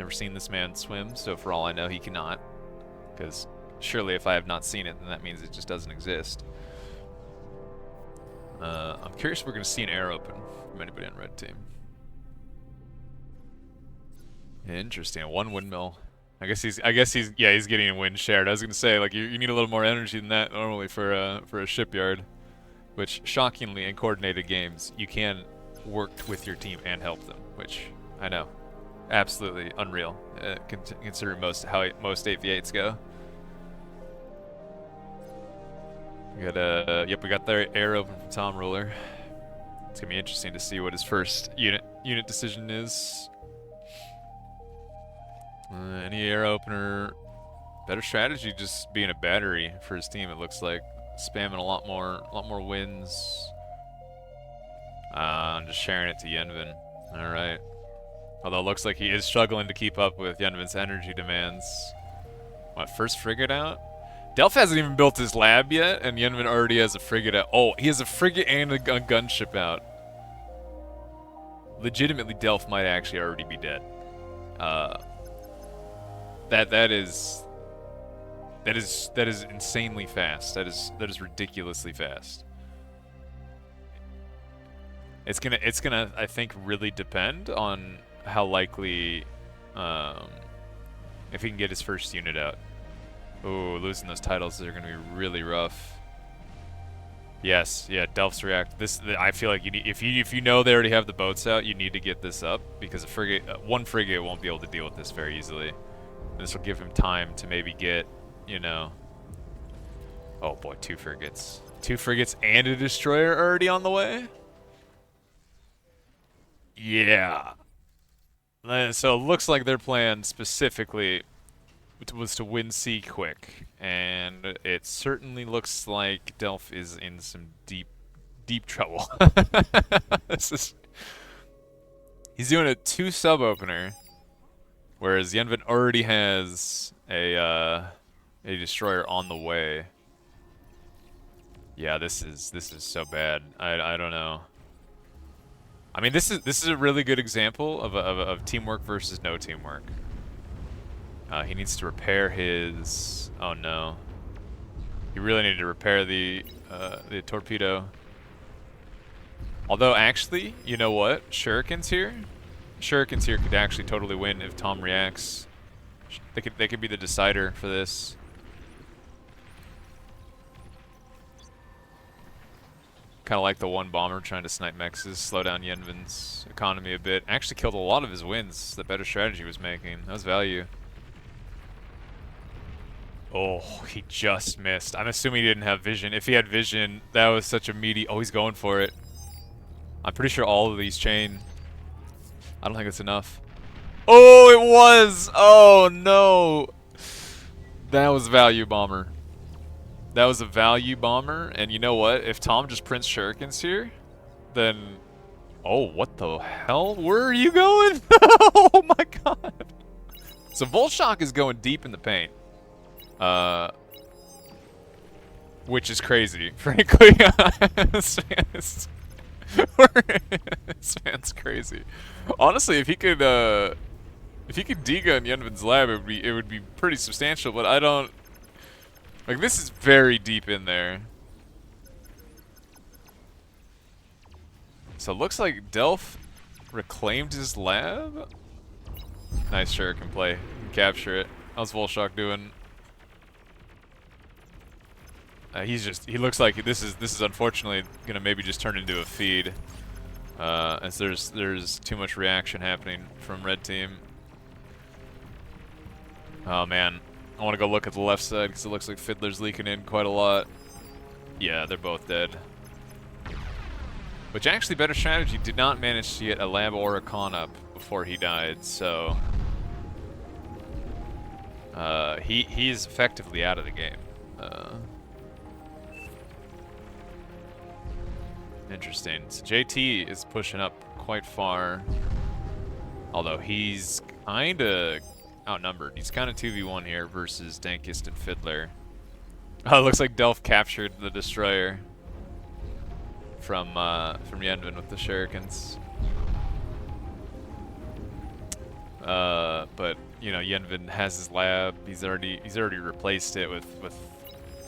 seen this man swim, so for all I know, he cannot. Because surely, if I have not seen it, then that means it just doesn't exist. I'm curious if we're going to see an air open from anybody on red team. Interesting. One windmill. I guess he's getting a wind shared. I was going to say, like, you need a little more energy than that normally for a shipyard. Which, shockingly, in coordinated games, you can work with your team and help them, which I know, absolutely unreal, considering how most 8v8s go. We got we got their air open from Tom Ruler. It's gonna be interesting to see what his first unit decision is. Any air opener, better strategy just being a battery for his team. It looks like. Spamming a lot more wins. I'm just sharing it to Yenvin. Alright. Although it looks like he is struggling to keep up with Yenvin's energy demands. What, first frigate out? Delph hasn't even built his lab yet, and Yenvin already has a frigate out. Oh, he has a frigate and a gunship out. Legitimately, Delph might actually already be dead. That is insanely fast. That is ridiculously fast. It's gonna I think really depend on how likely if he can get his first unit out. Oh, losing those titles are gonna be really rough. Yes, yeah, Delph's react. I feel like you need, if you know they already have the boats out, you need to get this up because one frigate won't be able to deal with this very easily. This will give him time to maybe get, you know. Oh boy, 2 frigates. 2 frigates and a destroyer already on the way? Yeah. So it looks like their plan specifically was to win C quick. And it certainly looks like Delph is in some deep trouble. He's doing a 2 sub opener. Whereas Yenvin already has a destroyer on the way. Yeah, this is so bad. I don't know. I mean, this is a really good example of teamwork versus no teamwork. He needs to repair his. Oh no. He really needed to repair the torpedo. Although actually, you know what? Shurikens here could actually totally win if Tom reacts. They could be the decider for this. Kind of like the one bomber trying to snipe mexes, slow down Yenvin's economy a bit. Actually killed a lot of his wins. The better strategy was making. That was value. Oh, he just missed. I'm assuming he didn't have vision. If he had vision, that was such a meaty. Oh, he's going for it. I'm pretty sure all of these chain. I don't think it's enough. Oh, it was! Oh, no! That was value bomber. That was a value bomber, and you know what? If Tom just prints shurikens here, then... Oh, what the hell? Where are you going? Oh my god! So Volshock is going deep in the paint. Which is crazy, frankly. This man's crazy. Honestly, if he could degun Yenvin's lab, it would be pretty substantial. But I don't like. This is very deep in there. So it looks like Delph reclaimed his lab. Nice shuriken play. Capture it. How's Volshock doing? He looks like this is unfortunately gonna maybe just turn into a feed, as there's too much reaction happening from red team. Oh man, I want to go look at the left side because it looks like Fiddler's leaking in quite a lot. Yeah, they're both dead. Which actually, better strategy, did not manage to get a lab or a con up before he died, so he's effectively out of the game. Interesting. So JT is pushing up quite far, although he's kinda outnumbered. He's kinda 2v1 here versus Dankist and Fiddler. Oh, it looks like Delph captured the destroyer from Yenvin with the shurikens. But you know, Yenvin has his lab. He's already replaced it with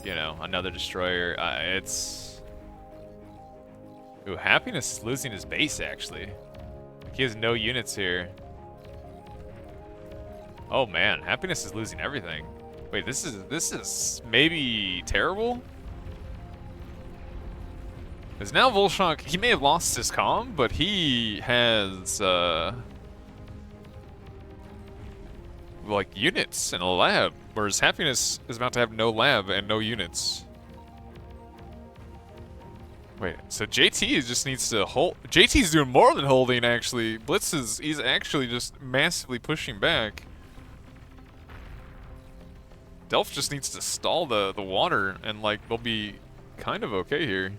you know, another destroyer. It's ooh, Happiness is losing his base actually. He has no units here. Oh man, Happiness is losing everything. Wait, this is maybe terrible? Because now Volshock, he may have lost his comm, but he has like units and a lab, whereas Happiness is about to have no lab and no units. Wait, so JT just needs to hold. JT's doing more than holding actually. He's actually just massively pushing back. Delph just needs to stall the water and like they'll be kind of okay here.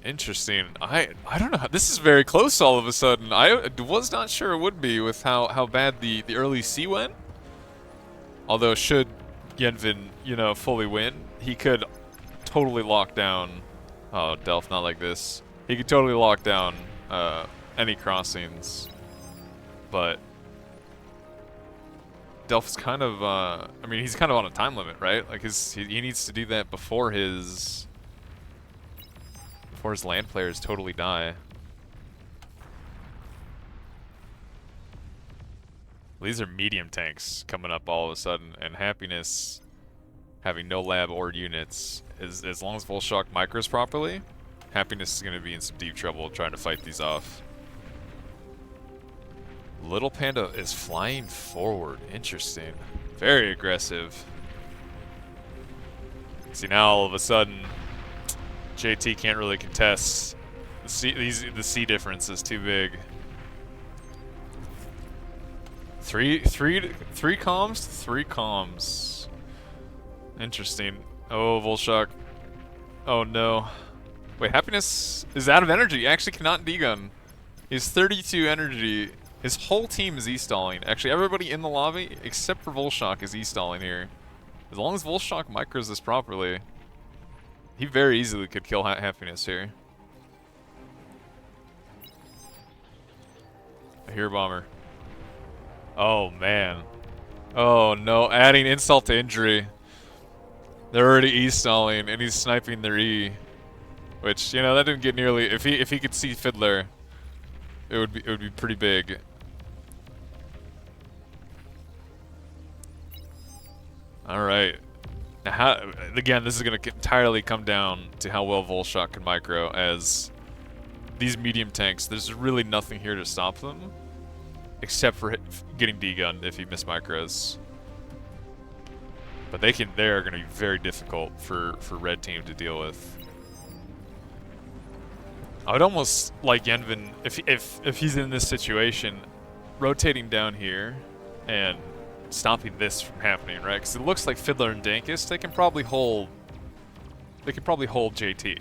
Interesting. I don't know. This is very close all of a sudden. I was not sure it would be with how bad the early C went. Although should Yenvin, you know, fully win, he could totally lock down. Oh, Delph, not like this. He could totally lock down any crossings. But Delph's kind of, I mean, he's kind of on a time limit, right? Like he needs to do that before his land players totally die. These are medium tanks coming up all of a sudden, and Happiness having no lab or units. As long as Volshock micros properly, Happiness is going to be in some deep trouble trying to fight these off. Little Panda is flying forward. Interesting. Very aggressive. See, now all of a sudden, JT can't really contest. The C difference is too big. Three comms? 3 comms. Interesting. Oh, Volshock. Oh no. Wait, Happiness is out of energy. He actually cannot degun. He has 32 energy. His whole team is E-stalling. Actually, everybody in the lobby, except for Volshock, is E-stalling here. As long as Volshock micros this properly, he very easily could kill Happiness here. I hear a bomber. Oh, man. Oh, no. Adding insult to injury. They're already E-stalling, and he's sniping their E. Which, you know, that didn't get nearly... If he could see Fiddler, it would be pretty big. All right. Now, again, this is going to entirely come down to how well Volshock can micro, as these medium tanks, there's really nothing here to stop them, except for getting degunned if he miss micros. But they are going to be very difficult for red team to deal with. I would almost like Yenvin, if he's in this situation, rotating down here and stopping this from happening, right? Because it looks like Fiddler and Dankist, they can probably hold JT.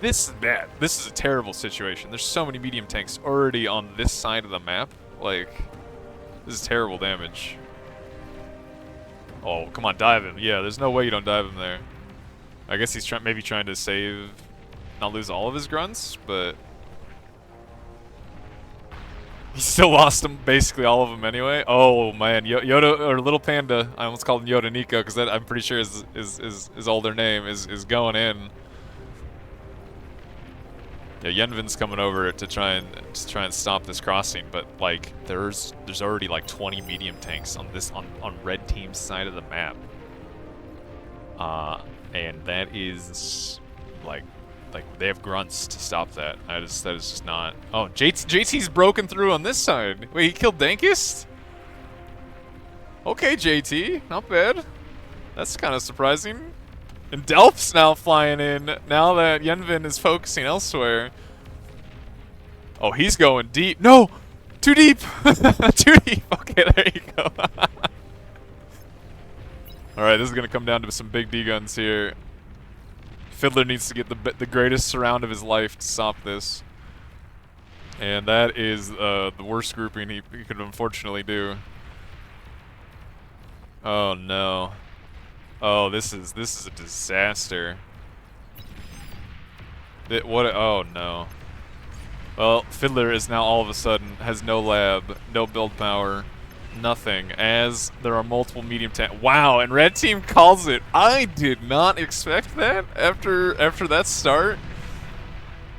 This is bad. This is a terrible situation. There's so many medium tanks already on this side of the map. Like, this is terrible damage. Oh, come on, dive him. Yeah, there's no way you don't dive him there. I guess he's maybe trying to save, not lose all of his grunts, but he still lost them, basically all of them anyway. Oh man, Yoda or Little Panda, I almost called him Yoda Nico because that I'm pretty sure is all their name, is going in. Yeah, Yenvin's coming over to try and stop this crossing, but like there's already like 20 medium tanks on on red team's side of the map. And that is like they have grunts to stop that. That is just not. Oh, JT's broken through on this side. Wait, he killed Dankist? Okay, JT, not bad. That's kind of surprising. And Delph's now flying in now that Yenvin is focusing elsewhere. Oh, he's going deep. No! Too deep! Too deep! Okay, there you go. Alright, this is going to come down to some big D guns here. Fiddler needs to get the greatest surround of his life to stop this. And that is the worst grouping he could unfortunately do. Oh no. Oh, this is a disaster. Oh no. Well, Fiddler is now all of a sudden has no lab, no build power, nothing, as there are multiple medium tank. Wow, and red team calls it. I did not expect that after that start.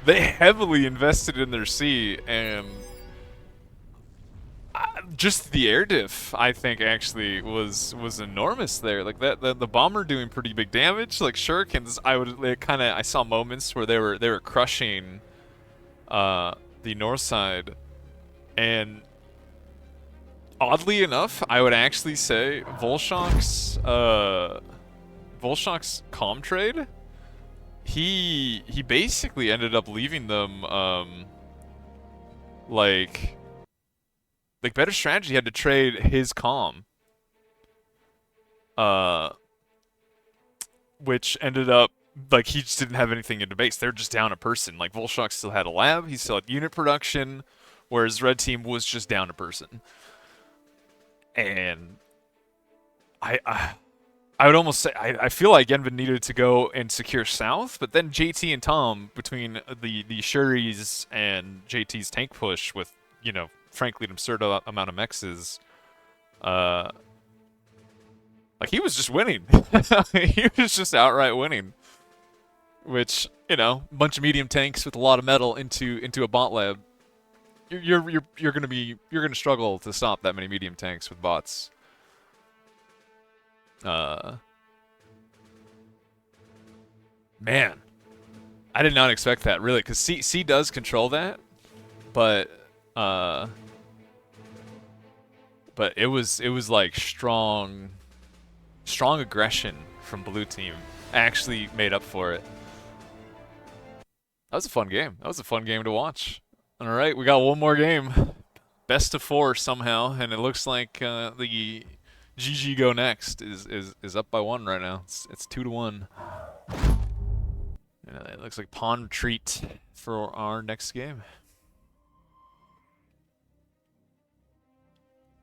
They heavily invested in their C, and just the air diff, I think, actually was enormous there. Like the bomber doing pretty big damage. Like shurikens, I saw moments where they were crushing the north side, and oddly enough, I would actually say Volshock's comm trade, he basically ended up leaving them like better strategy had to trade his comm, which ended up like he just didn't have anything into base. They're just down a person. Like Volshock still had a lab, he still had unit production, whereas red team was just down a person. And I would almost say I feel like Yenvin needed to go and secure south, but then JT and Tom, between the Shuris and JT's tank push with, you know, frankly an absurd amount of mexes, like he was just winning. He was just outright winning. Which, you know, a bunch of medium tanks with a lot of metal into a bot lab. You're gonna struggle to stop that many medium tanks with bots. Man, I did not expect that, really, because C does control that, but it was like strong aggression from blue team actually made up for it. That was a fun game. That was a fun game to watch. All right, we got one more game. Best of 4 somehow, and it looks like the GG Go Next is up by 1 right now. It's 2-1. And it looks like pawn retreat for our next game.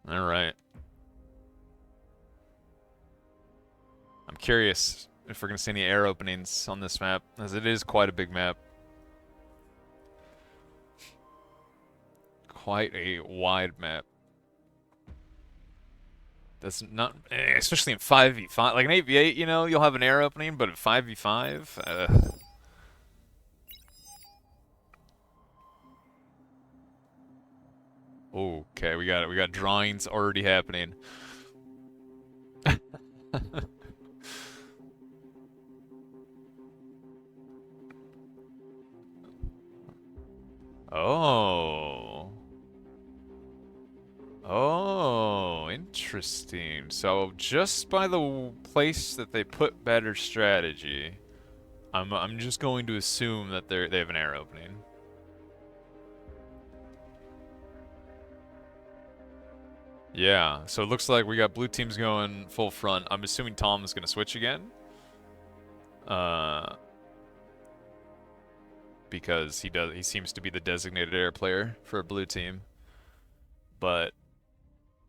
All right. I'm curious if we're gonna see any air openings on this map, as it is quite a big map. Quite a wide map. That's not, especially in 5v5. Like in 8v8, you know, you'll have an air opening, but at 5v5, okay, we got drawings already happening. Oh. Oh, interesting. So just by the place that they put better strategy, I'm just going to assume that they have an air opening. Yeah, so it looks like we got blue teams going full front. I'm assuming Tom's gonna switch again. Because he seems to be the designated air player for a blue team. But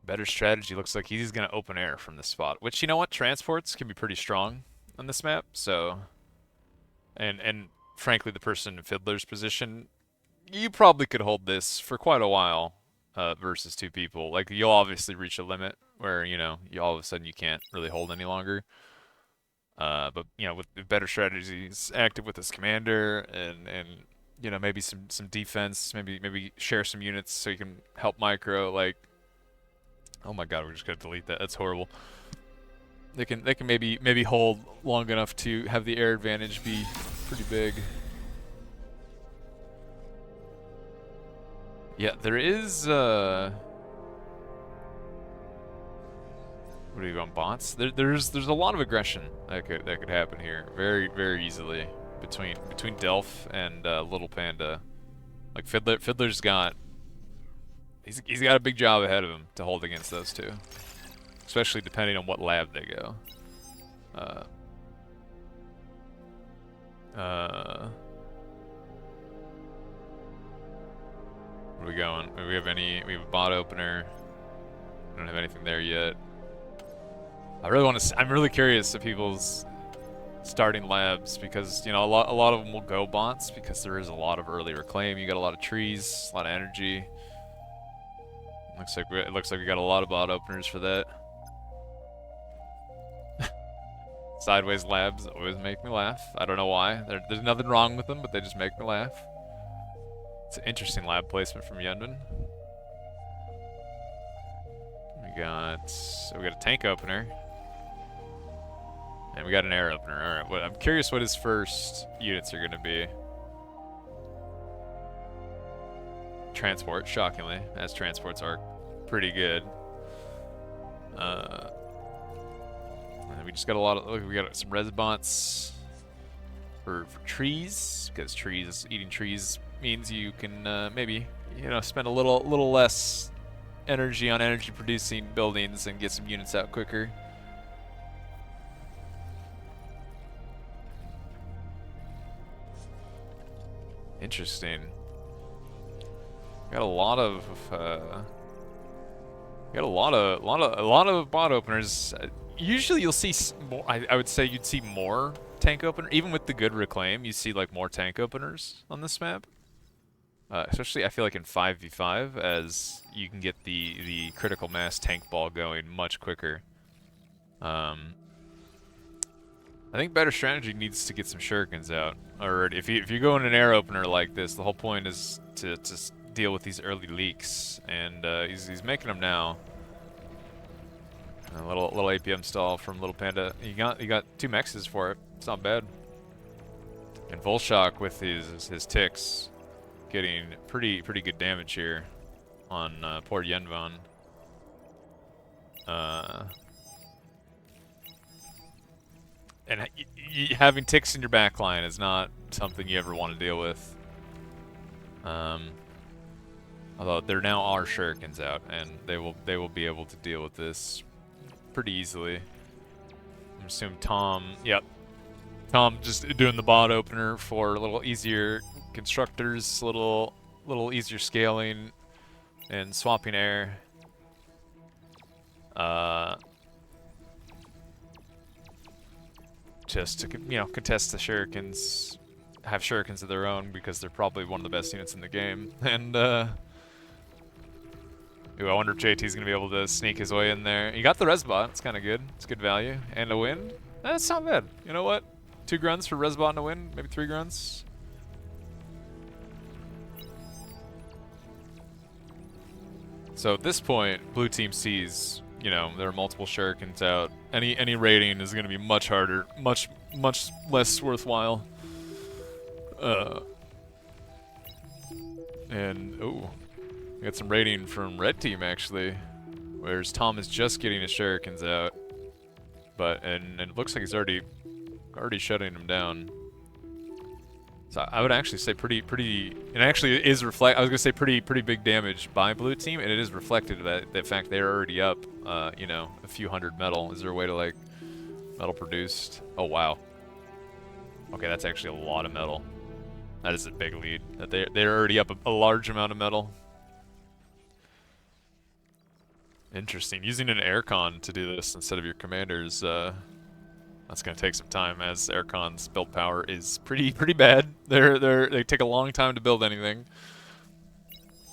better strategy looks like he's gonna open air from this spot. Which, you know what, transports can be pretty strong on this map, so and frankly the person in Fiddler's position, you probably could hold this for quite a while. Versus 2 people. Like, you'll obviously reach a limit where, you know, all of a sudden you can't really hold any longer. But, you know, with better strategies active with this commander and you know, maybe some defense, maybe share some units so you can help micro. Like, oh my god, we're just gonna delete that. That's horrible. They can maybe hold long enough to have the air advantage be pretty big. Yeah, there is what are you going, bots? There's a lot of aggression that could happen here very easily between Delph and Little Panda. Like Fiddler's got he's got a big job ahead of him to hold against those two, especially depending on what lab they go. Where are we going? Do we have any? We have a bot opener. We don't have anything there yet. I really want to. I'm really curious of people's starting labs because, you know, a lot of them will go bots because there is a lot of early reclaim. You got a lot of trees, a lot of energy. It looks like we got a lot of bot openers for that. Sideways labs always make me laugh. I don't know why. There's nothing wrong with them, but they just make me laugh. It's an interesting lab placement from Yunbin. We got a tank opener. And we got an air opener. Alright, well, I'm curious what his first units are going to be. Transport, shockingly, as transports are pretty good. And we just got a lot of, look, we got some resbots for trees, because eating trees means you can maybe, you know, spend a little less energy on energy producing buildings and get some units out quicker. Interesting. Got a lot of bot openers. Usually you'll see more. I would say you'd see more tank opener, even with the good reclaim. You see like more tank openers on this map. Especially I feel like in 5v5, as you can get the critical mass tank ball going much quicker. I think better strategy needs to get some shurikens out. Or if you go in an air opener like this, the whole point is to deal with these early leaks, and he's making them now. A little APM stall from Little Panda. You got 2 mexes for it. It's not bad. And Volshock with his ticks, getting pretty good damage here on poor Yenvan. And having ticks in your backline is not something you ever want to deal with. Although there now are shurikens out, and they will be able to deal with this pretty easily. I'm assuming Tom. Yep, Tom just doing the bot opener for a little easier constructors, little easier scaling, and swapping air. Just to, you know, contest the shurikens, have shurikens of their own because they're probably one of the best units in the game. And ooh, I wonder if JT's gonna be able to sneak his way in there. He got the resbot. It's kind of good. It's good value and a win. That's not bad. You know what? 2 grunts for resbot and a win. Maybe 3 grunts. So at this point, blue team sees, you know, there are multiple shurikens out. Any raiding is going to be much harder, much less worthwhile. And oh, we got some raiding from red team actually, whereas Tom is just getting his shurikens out, but and it looks like he's already shutting them down. So I would actually say pretty. It actually is reflect. I was gonna say pretty big damage by blue team, and it is reflected that the fact they're already up. You know, a few hundred metal. Is there a way to like metal produced? Oh wow. Okay, that's actually a lot of metal. That is a big lead. That they're already up a large amount of metal. Interesting. Using an aircon to do this instead of your commanders. That's gonna take some time, as aircon's build power is pretty bad. They take a long time to build anything.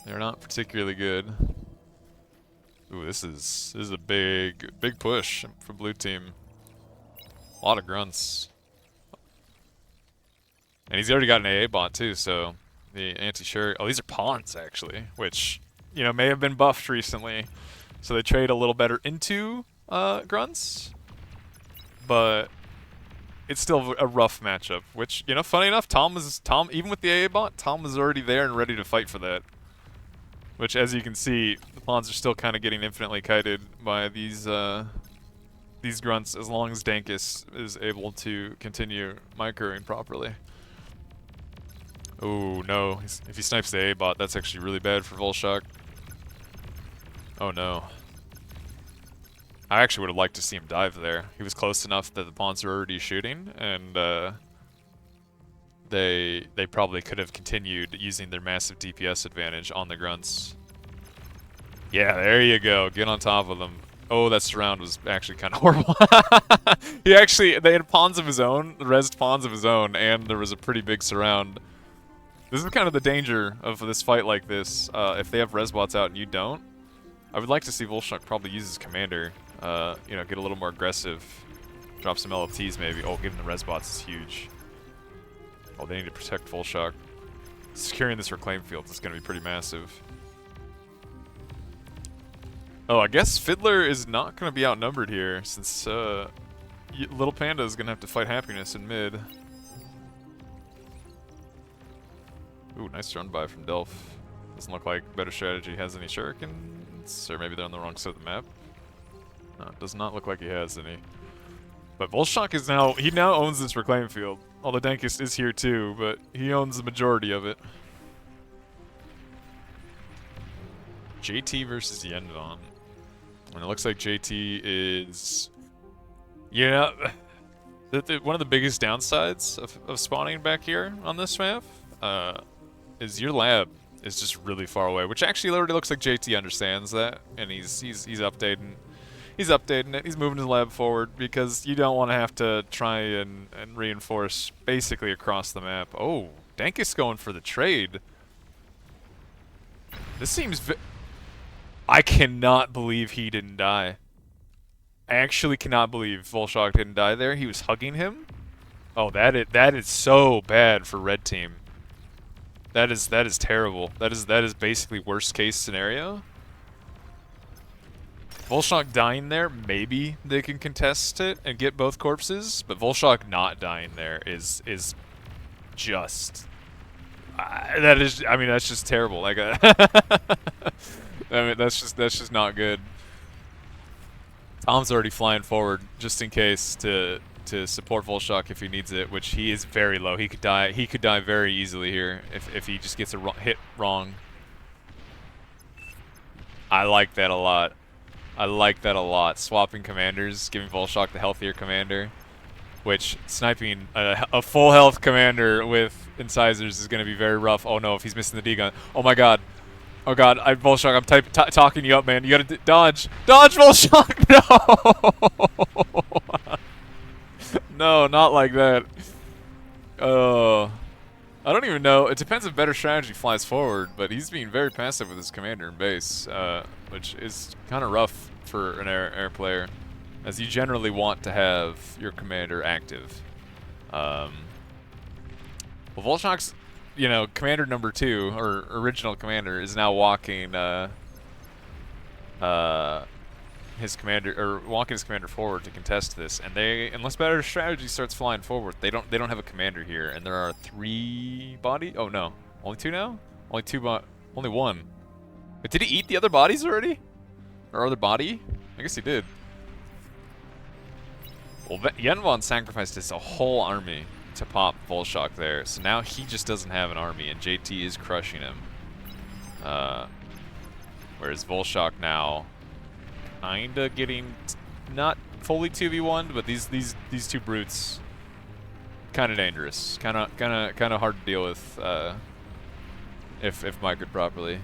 They're not particularly good. Ooh, this is a big push for blue team. A lot of grunts. And he's already got an AA bot too, so The anti-shirt. Oh, these are pawns, actually, which, you know, may have been buffed recently. So they trade a little better into grunts. But it's still a rough matchup, which, you know, funny enough, Tom, even with the AA bot, Tom was already there and ready to fight for that. Which, as you can see, the pawns are still kind of getting infinitely kited by these grunts, as long as Dankus is able to continue microing properly. Oh no, if he snipes the A bot, that's actually really bad for Volshock. Oh no. I actually would have liked to see him dive there. He was close enough that the pawns were already shooting, and they probably could have continued using their massive DPS advantage on the grunts. Yeah, there you go. Get on top of them. Oh, that surround was actually kind of horrible. They had pawns of his own, rezzed pawns of his own, and there was a pretty big surround. This is kind of the danger of this fight like this. If they have res bots out and you don't, I would like to see Volshock probably use his commander. You know, get a little more aggressive. Drop some LFTs maybe. Oh, giving the res bots is huge. Oh, they need to protect Volshock. Securing this reclaim field is going to be pretty massive. Oh, I guess Fiddler is not going to be outnumbered here, since Little Panda is going to have to fight Happiness in mid. Ooh, nice run by from Delph. Doesn't look like Better Strategy has any shurikens, or maybe they're on the wrong side of the map. No, it does not look like he has any. But Volshock is he now owns this reclaim field. Although Dankus is here too, but he owns the majority of it. JT versus Yenvon. And it looks like JT is... Yeah, one of the biggest downsides of spawning back here on this map is your lab is just really far away, which actually already looks like JT understands that, and he's updating. He's updating it. He's moving his lab forward because you don't want to have to try and reinforce basically across the map. Oh, Dankus going for the trade. This seems... I cannot believe he didn't die. I actually cannot believe Volshock didn't die there. He was hugging him. Oh, that is so bad for red team. That is terrible. That is basically worst case scenario. Volshock dying there, maybe they can contest it and get both corpses, but Volshock not dying there is just I mean that's just terrible. Like I mean that's just not good. Tom's already flying forward just in case to support Volshock if he needs it, which he is very low. He could die very easily here if he just gets a hit wrong. I like that a lot. I like that a lot. Swapping commanders, giving Volshock the healthier commander, which sniping a full health commander with incisors is going to be very rough. Oh no, if he's missing the D-gun. Oh my god. Oh god, Volshock, I'm talking you up, man. You gotta dodge. Dodge, Volshock! No! No, not like that. I don't even know. It depends if Better Strategy flies forward, but he's being very passive with his commander in base, which is kind of rough for an air player, as you generally want to have your commander active. Well, Volshock's, you know, commander number 2, or original commander, is now walking his commander forward to contest this, and unless Better Strategy starts flying forward, they don't have a commander here, and there are 3 body. Oh no, only 2 now? Only 1. But did he eat the other bodies already? Or other body? I guess he did. Well, Yenvon sacrificed his whole army to pop Volshock there, so now he just doesn't have an army, and JT is crushing him. Whereas Volshock now kinda getting not fully 2v1'd, but these 2 brutes kinda dangerous, kinda hard to deal with if mic'd properly.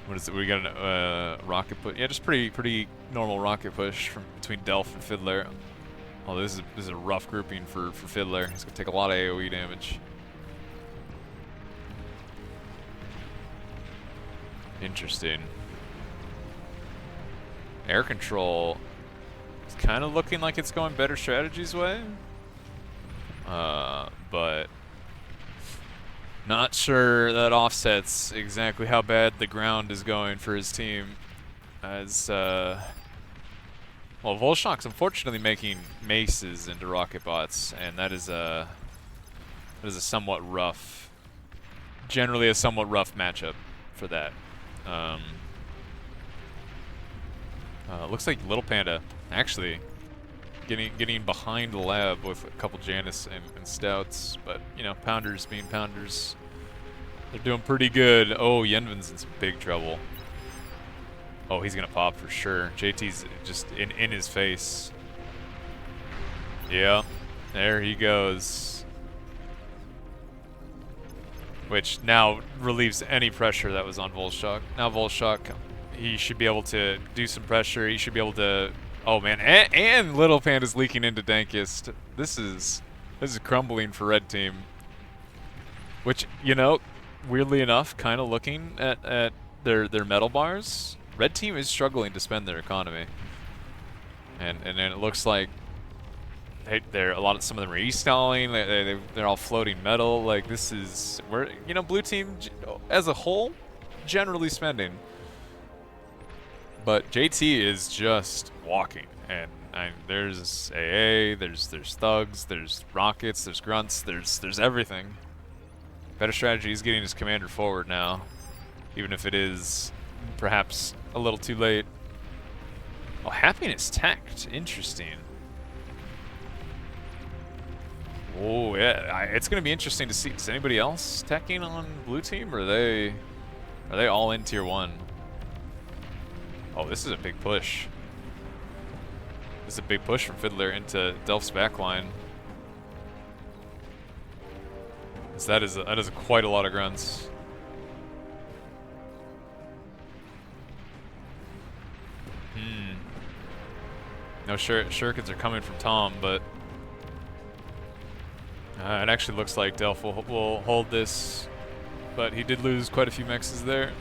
What is it? We got a rocket push. Yeah, just pretty normal rocket push from between Delph and Fiddler. Oh, this is a rough grouping for Fiddler. He's gonna take a lot of AoE damage. Interesting. Air control is kind of looking like it's going Better Strategy's way. But not sure that offsets exactly how bad the ground is going for his team. As well, Volshock's unfortunately making maces into rocket bots, and that is a somewhat rough, generally a somewhat rough matchup for that. Looks like Little Panda actually getting behind the lab with a couple Janus and Stouts, but you know, Pounders being Pounders, they're doing pretty good. Oh, Yenvin's in some big trouble. Oh, he's gonna pop for sure. JT's just in his face. Yeah, there he goes. Which now relieves any pressure that was on Volshock. Now Volshock, he should be able to do some pressure. He should be able to. Oh man, and Little Panda's leaking into Dankest. This is crumbling for Red Team. Which, you know, weirdly enough, kind of looking at their metal bars, Red Team is struggling to spend their economy. And it looks like they're some of them are e-stalling. They're all floating metal. Like this is Blue Team as a whole generally spending. But JT is just walking, and there's AA, there's thugs, there's rockets, there's grunts, there's everything. Better strategy is getting his commander forward now, even if it is perhaps a little too late. Oh, Happiness teched, interesting. Oh yeah, it's gonna be interesting to see. Is anybody else teching on Blue Team, or are they all in tier 1? Oh, this is a big push. This is a big push from Fiddler into Delph's backline. So that is quite a lot of grunts. No shurikens are coming from Tom, but it actually looks like Delph will hold this, but he did lose quite a few mexes there.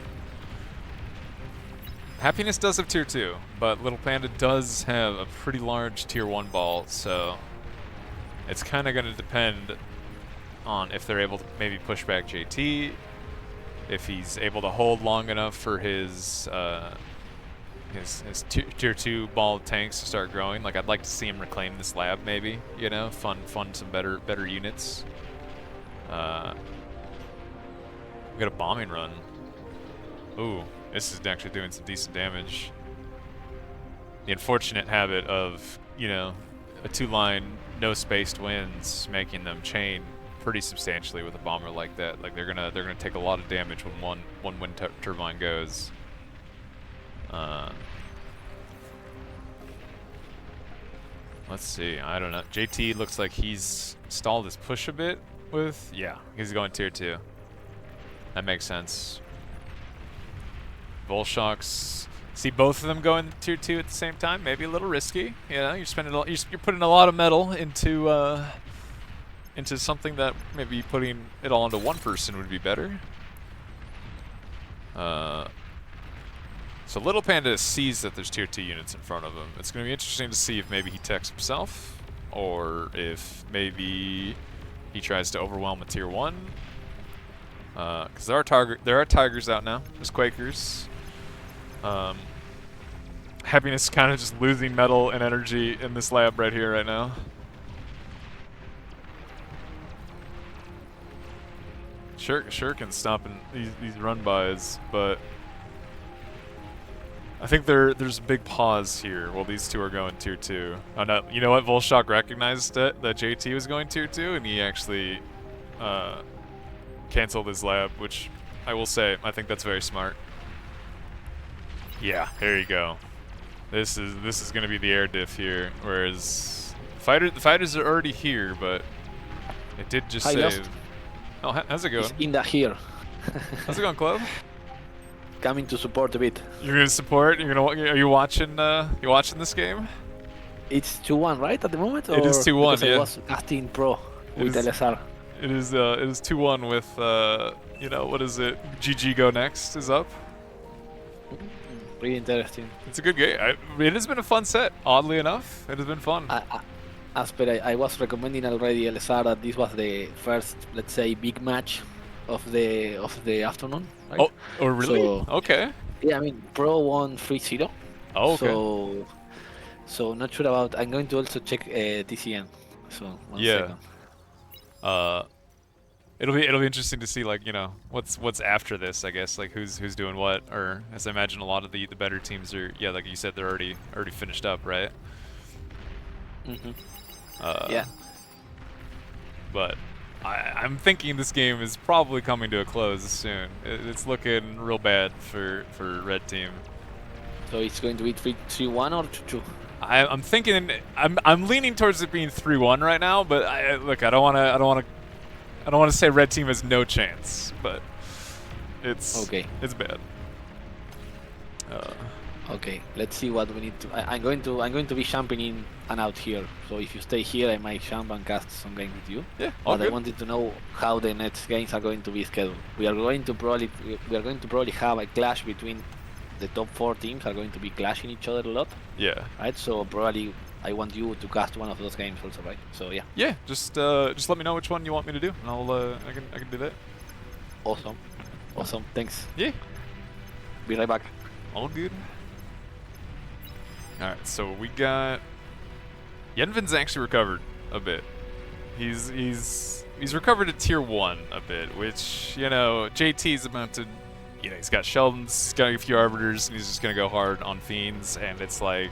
Happiness does have tier 2, but Little Panda does have a pretty large tier 1 ball, so it's kind of going to depend on if they're able to maybe push back JT, if he's able to hold long enough for his tier 2 ball tanks to start growing. Like, I'd like to see him reclaim this lab, maybe, you know, fund some better units. We got a bombing run. Ooh. This is actually doing some decent damage. The unfortunate habit of, you know, a 2-line, no-spaced wins, making them chain pretty substantially with a bomber like that. Like they're gonna take a lot of damage when one wind turbine goes. Let's see. I don't know. JT looks like he's stalled his push a bit with. Yeah, he's going tier 2. That makes sense. Volshocks, see both of them going tier 2 at the same time. Maybe a little risky. You know, you're putting a lot of metal into something that maybe putting it all into one person would be better. So Little Panda sees that there's tier 2 units in front of him. It's going to be interesting to see if maybe he techs himself, or if maybe he tries to overwhelm a tier 1. Because there are Tigers out now. There's Quakers. Happiness kind of just losing metal and energy in this lab right here, right now. Shuriken's stopping these run-bys, but I think there's a big pause here while these two are going tier 2. Oh no, you know what? Volshock recognized that JT was going tier 2, and he actually canceled his lab, which I will say, I think that's very smart. Yeah, there you go. This is going to be the air diff here, whereas the fighters are already here, but it did just save. Oh, how's it going? It's in the here. How's it going, Club? Coming to support a bit. You're gonna support? Are you watching? You watching this game? It's 2-1, right, at the moment? It is 2-1. Yeah. I was casting pro with LSR. It is 2-1 with you know, what is it? GG Go Next is up. Pretty interesting. It's a good game. It has been a fun set. Oddly enough, it has been fun. as per I was recommending already, LSR, that this was the first, let's say, big match of the afternoon, right? Oh, really? So Okay. yeah, I mean, Pro won 3-0. Oh, okay. So not sure about. I'm going to also check TCN. So one Yeah. second. Uh, it'll be interesting to see, like, you know, what's after this, I guess, like who's doing what, or as I imagine a lot of the better teams are, yeah, like you said, they're already finished up, right? Hmm. Uh, Yeah. but I'm thinking this game is probably coming to a close soon. It's looking real bad for red team. So it's going to be 3-1 or 2-2. I'm thinking I'm leaning towards it being 3-1 right now, but look, I don't want to say red team has no chance, but it's bad. Okay, let's see what we need to. I'm going to be jumping in and out here. So if you stay here, I might jump and cast some games with you. Yeah, all but good. I wanted to know how the next games are going to be scheduled. We are going to probably have a clash between the top 4 teams. Are going to be clashing each other a lot. Yeah. Right. So probably I want you to cast one of those games also, right? So yeah. Yeah. Just let me know which one you want me to do, and I can do that. Awesome. Thanks. Yeah. Be right back. All good. Alright, so we got... Yenvin's actually recovered a bit. He's recovered to tier 1 a bit, which, you know, JT's about to... You know, he's got Sheldon's, he's got a few Arbiters, and he's just gonna go hard on Fiends, and it's like...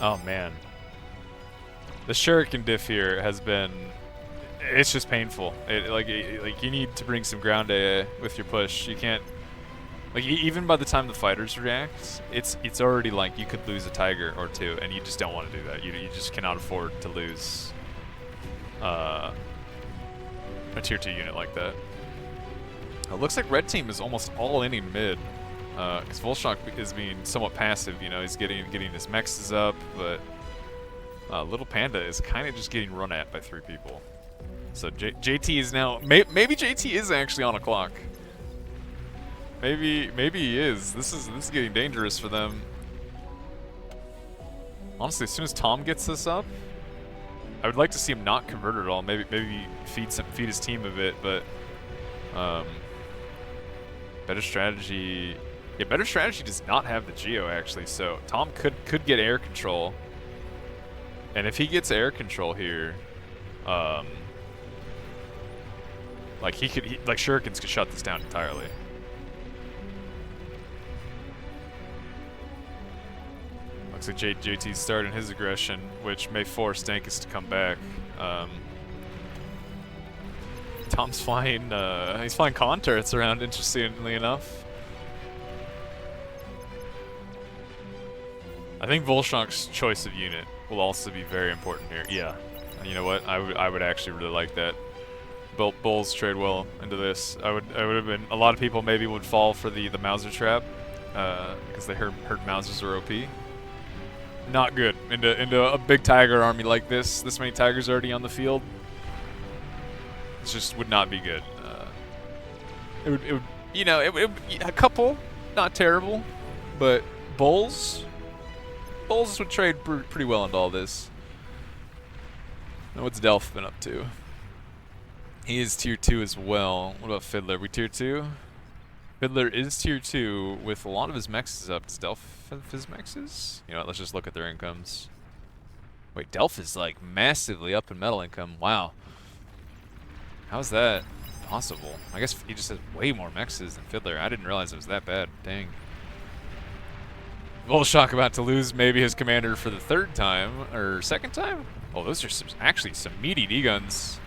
Oh, man. The Shuriken diff here has been... It's just painful. Like you need to bring some ground AA with your push. You can't... Like, even by the time the fighters react, it's already like you could lose a Tiger or 2, and you just don't want to do that. You just cannot afford to lose a tier 2 unit like that. It looks like red team is almost all inning mid, because Volshock is being somewhat passive. You know, he's getting his mexes up, but Little Panda is kind of just getting run at by 3 people. So JT is now maybe JT is actually on a clock. Maybe he is. This is getting dangerous for them. Honestly, as soon as Tom gets this up, I would like to see him not convert at all. Maybe feed his team a bit, but better strategy. Yeah, better strategy does not have the Geo actually, so Tom could get air control. And if he gets air control here, like like Shurikens could shut this down entirely. Looks like JT's starting his aggression, which may force Dankus to come back. Tom's flying, he's flying con turrets around, interestingly enough. I think Volshock's choice of unit will also be very important here. Yeah, you know what? I would actually really like that. Bulls trade well into this. I would have been, a lot of people maybe would fall for the Mauser trap, because they heard Mausers are OP. Not good into a big tiger army like this. This many tigers already on the field. It just would not be good. It would you know, it would a couple, not terrible, but bulls would trade pretty well into all this. Now what's Delph been up to? He is tier 2 as well. What about Fiddler? We tier 2? Fiddler is tier 2 with a lot of his mexes up. Does Delph have his mexes? You know what, let's just look at their incomes. Wait, Delph is like massively up in metal income. Wow. How's that possible? I guess he just has way more mexes than Fiddler. I didn't realize it was that bad. Dang. Volshock about to lose maybe his commander for the 3rd time, or 2nd time? Oh, those are actually some meaty D-guns.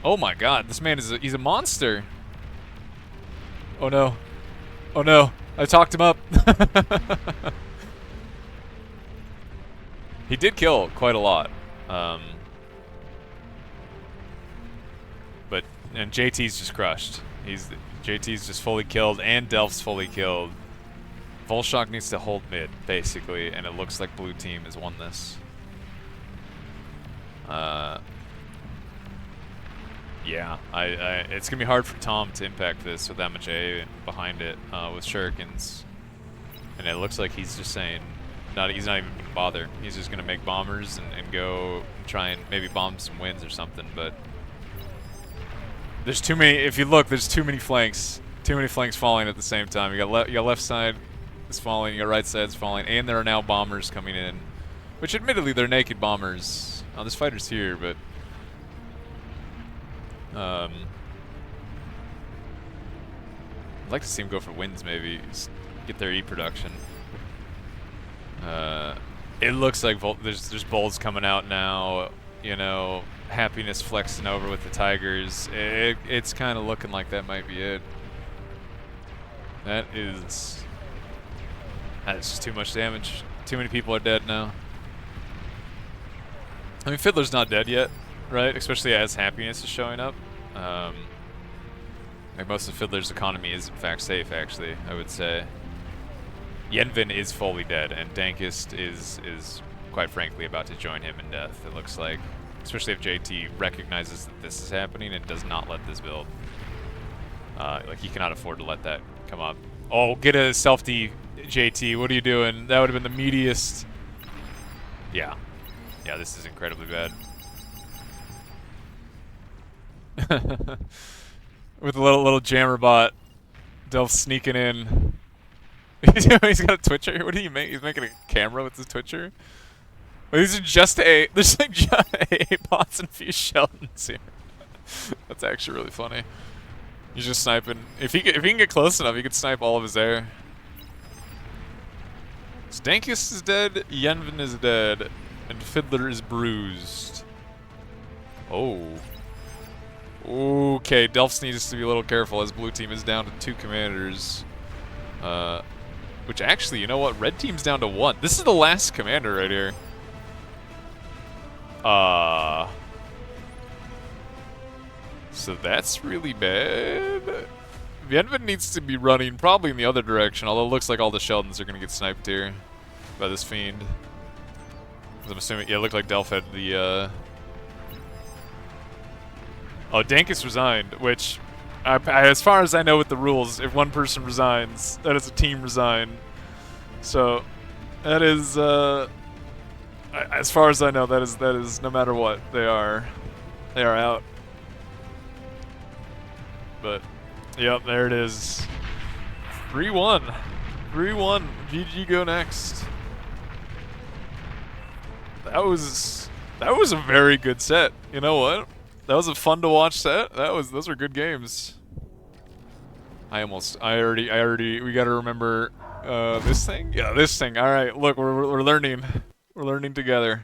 Oh my god, this man he's a monster. Oh no. Oh no, I talked him up. He did kill quite a lot. And JT's just crushed. JT's just fully killed, and Delph's fully killed. Volshock needs to hold mid, basically, and it looks like blue team has won this. Yeah, it's gonna be hard for Tom to impact this with that much A behind it with Shurikens, and it looks like he's just saying, He's not even gonna bother. He's just gonna make bombers and go try and maybe bomb some wins or something. But there's too many. If you look, there's too many flanks. Too many flanks falling at the same time. You got left side is falling. You got right side's falling, and there are now bombers coming in, which admittedly they're naked bombers. Oh, this fighter's here, but I'd like to see him go for wins, maybe just get their E production. It looks like there's bolts coming out now. You know, happiness flexing over with the Tigers. It's kind of looking like that might be it. That's just too much damage. Too many people are dead now. I mean, Fiddler's not dead yet, right? Especially as happiness is showing up. Like most of Fiddler's economy is in fact safe, actually, I would say. Yenvin is fully dead, and Dankist is quite frankly about to join him in death, it looks like. Especially if JT recognizes that this is happening and does not let this build. Like, he cannot afford to let that come up. Oh, get a self-D, JT, what are you doing? That would have been the meatiest. Yeah. Yeah, this is incredibly bad. With a little jammer bot. Delph sneaking in. He's got a Twitcher. What do you make? He's making a camera with his Twitcher? Well, these are just there's like just A bots and a few Sheldons here. That's actually really funny. He's just sniping. If he can get close enough, he could snipe all of his air. Stankist is dead, Yenvin is dead, and Fiddler is bruised. Oh. Okay, Delphs needs to be a little careful as blue team is down to 2 commanders. Which actually, you know what? Red team's down to 1. This is the last commander right here. So that's really bad. Yenvin needs to be running probably in the other direction, although it looks like all the Sheldons are going to get sniped here by this fiend. I'm assuming, yeah, it looked like Delph had the, Oh, Dankist resigned, which, as far as I know with the rules, if one person resigns, that is a team resign. So, that is, as far as I know, that is no matter what, they are out. But, yep, there it is. 3-1. 3-1. GG go next. That was a very good set. You know what? That was a fun to watch set. Those are good games. We gotta remember this thing? Yeah, this thing. Alright, look, we're learning. We're learning together.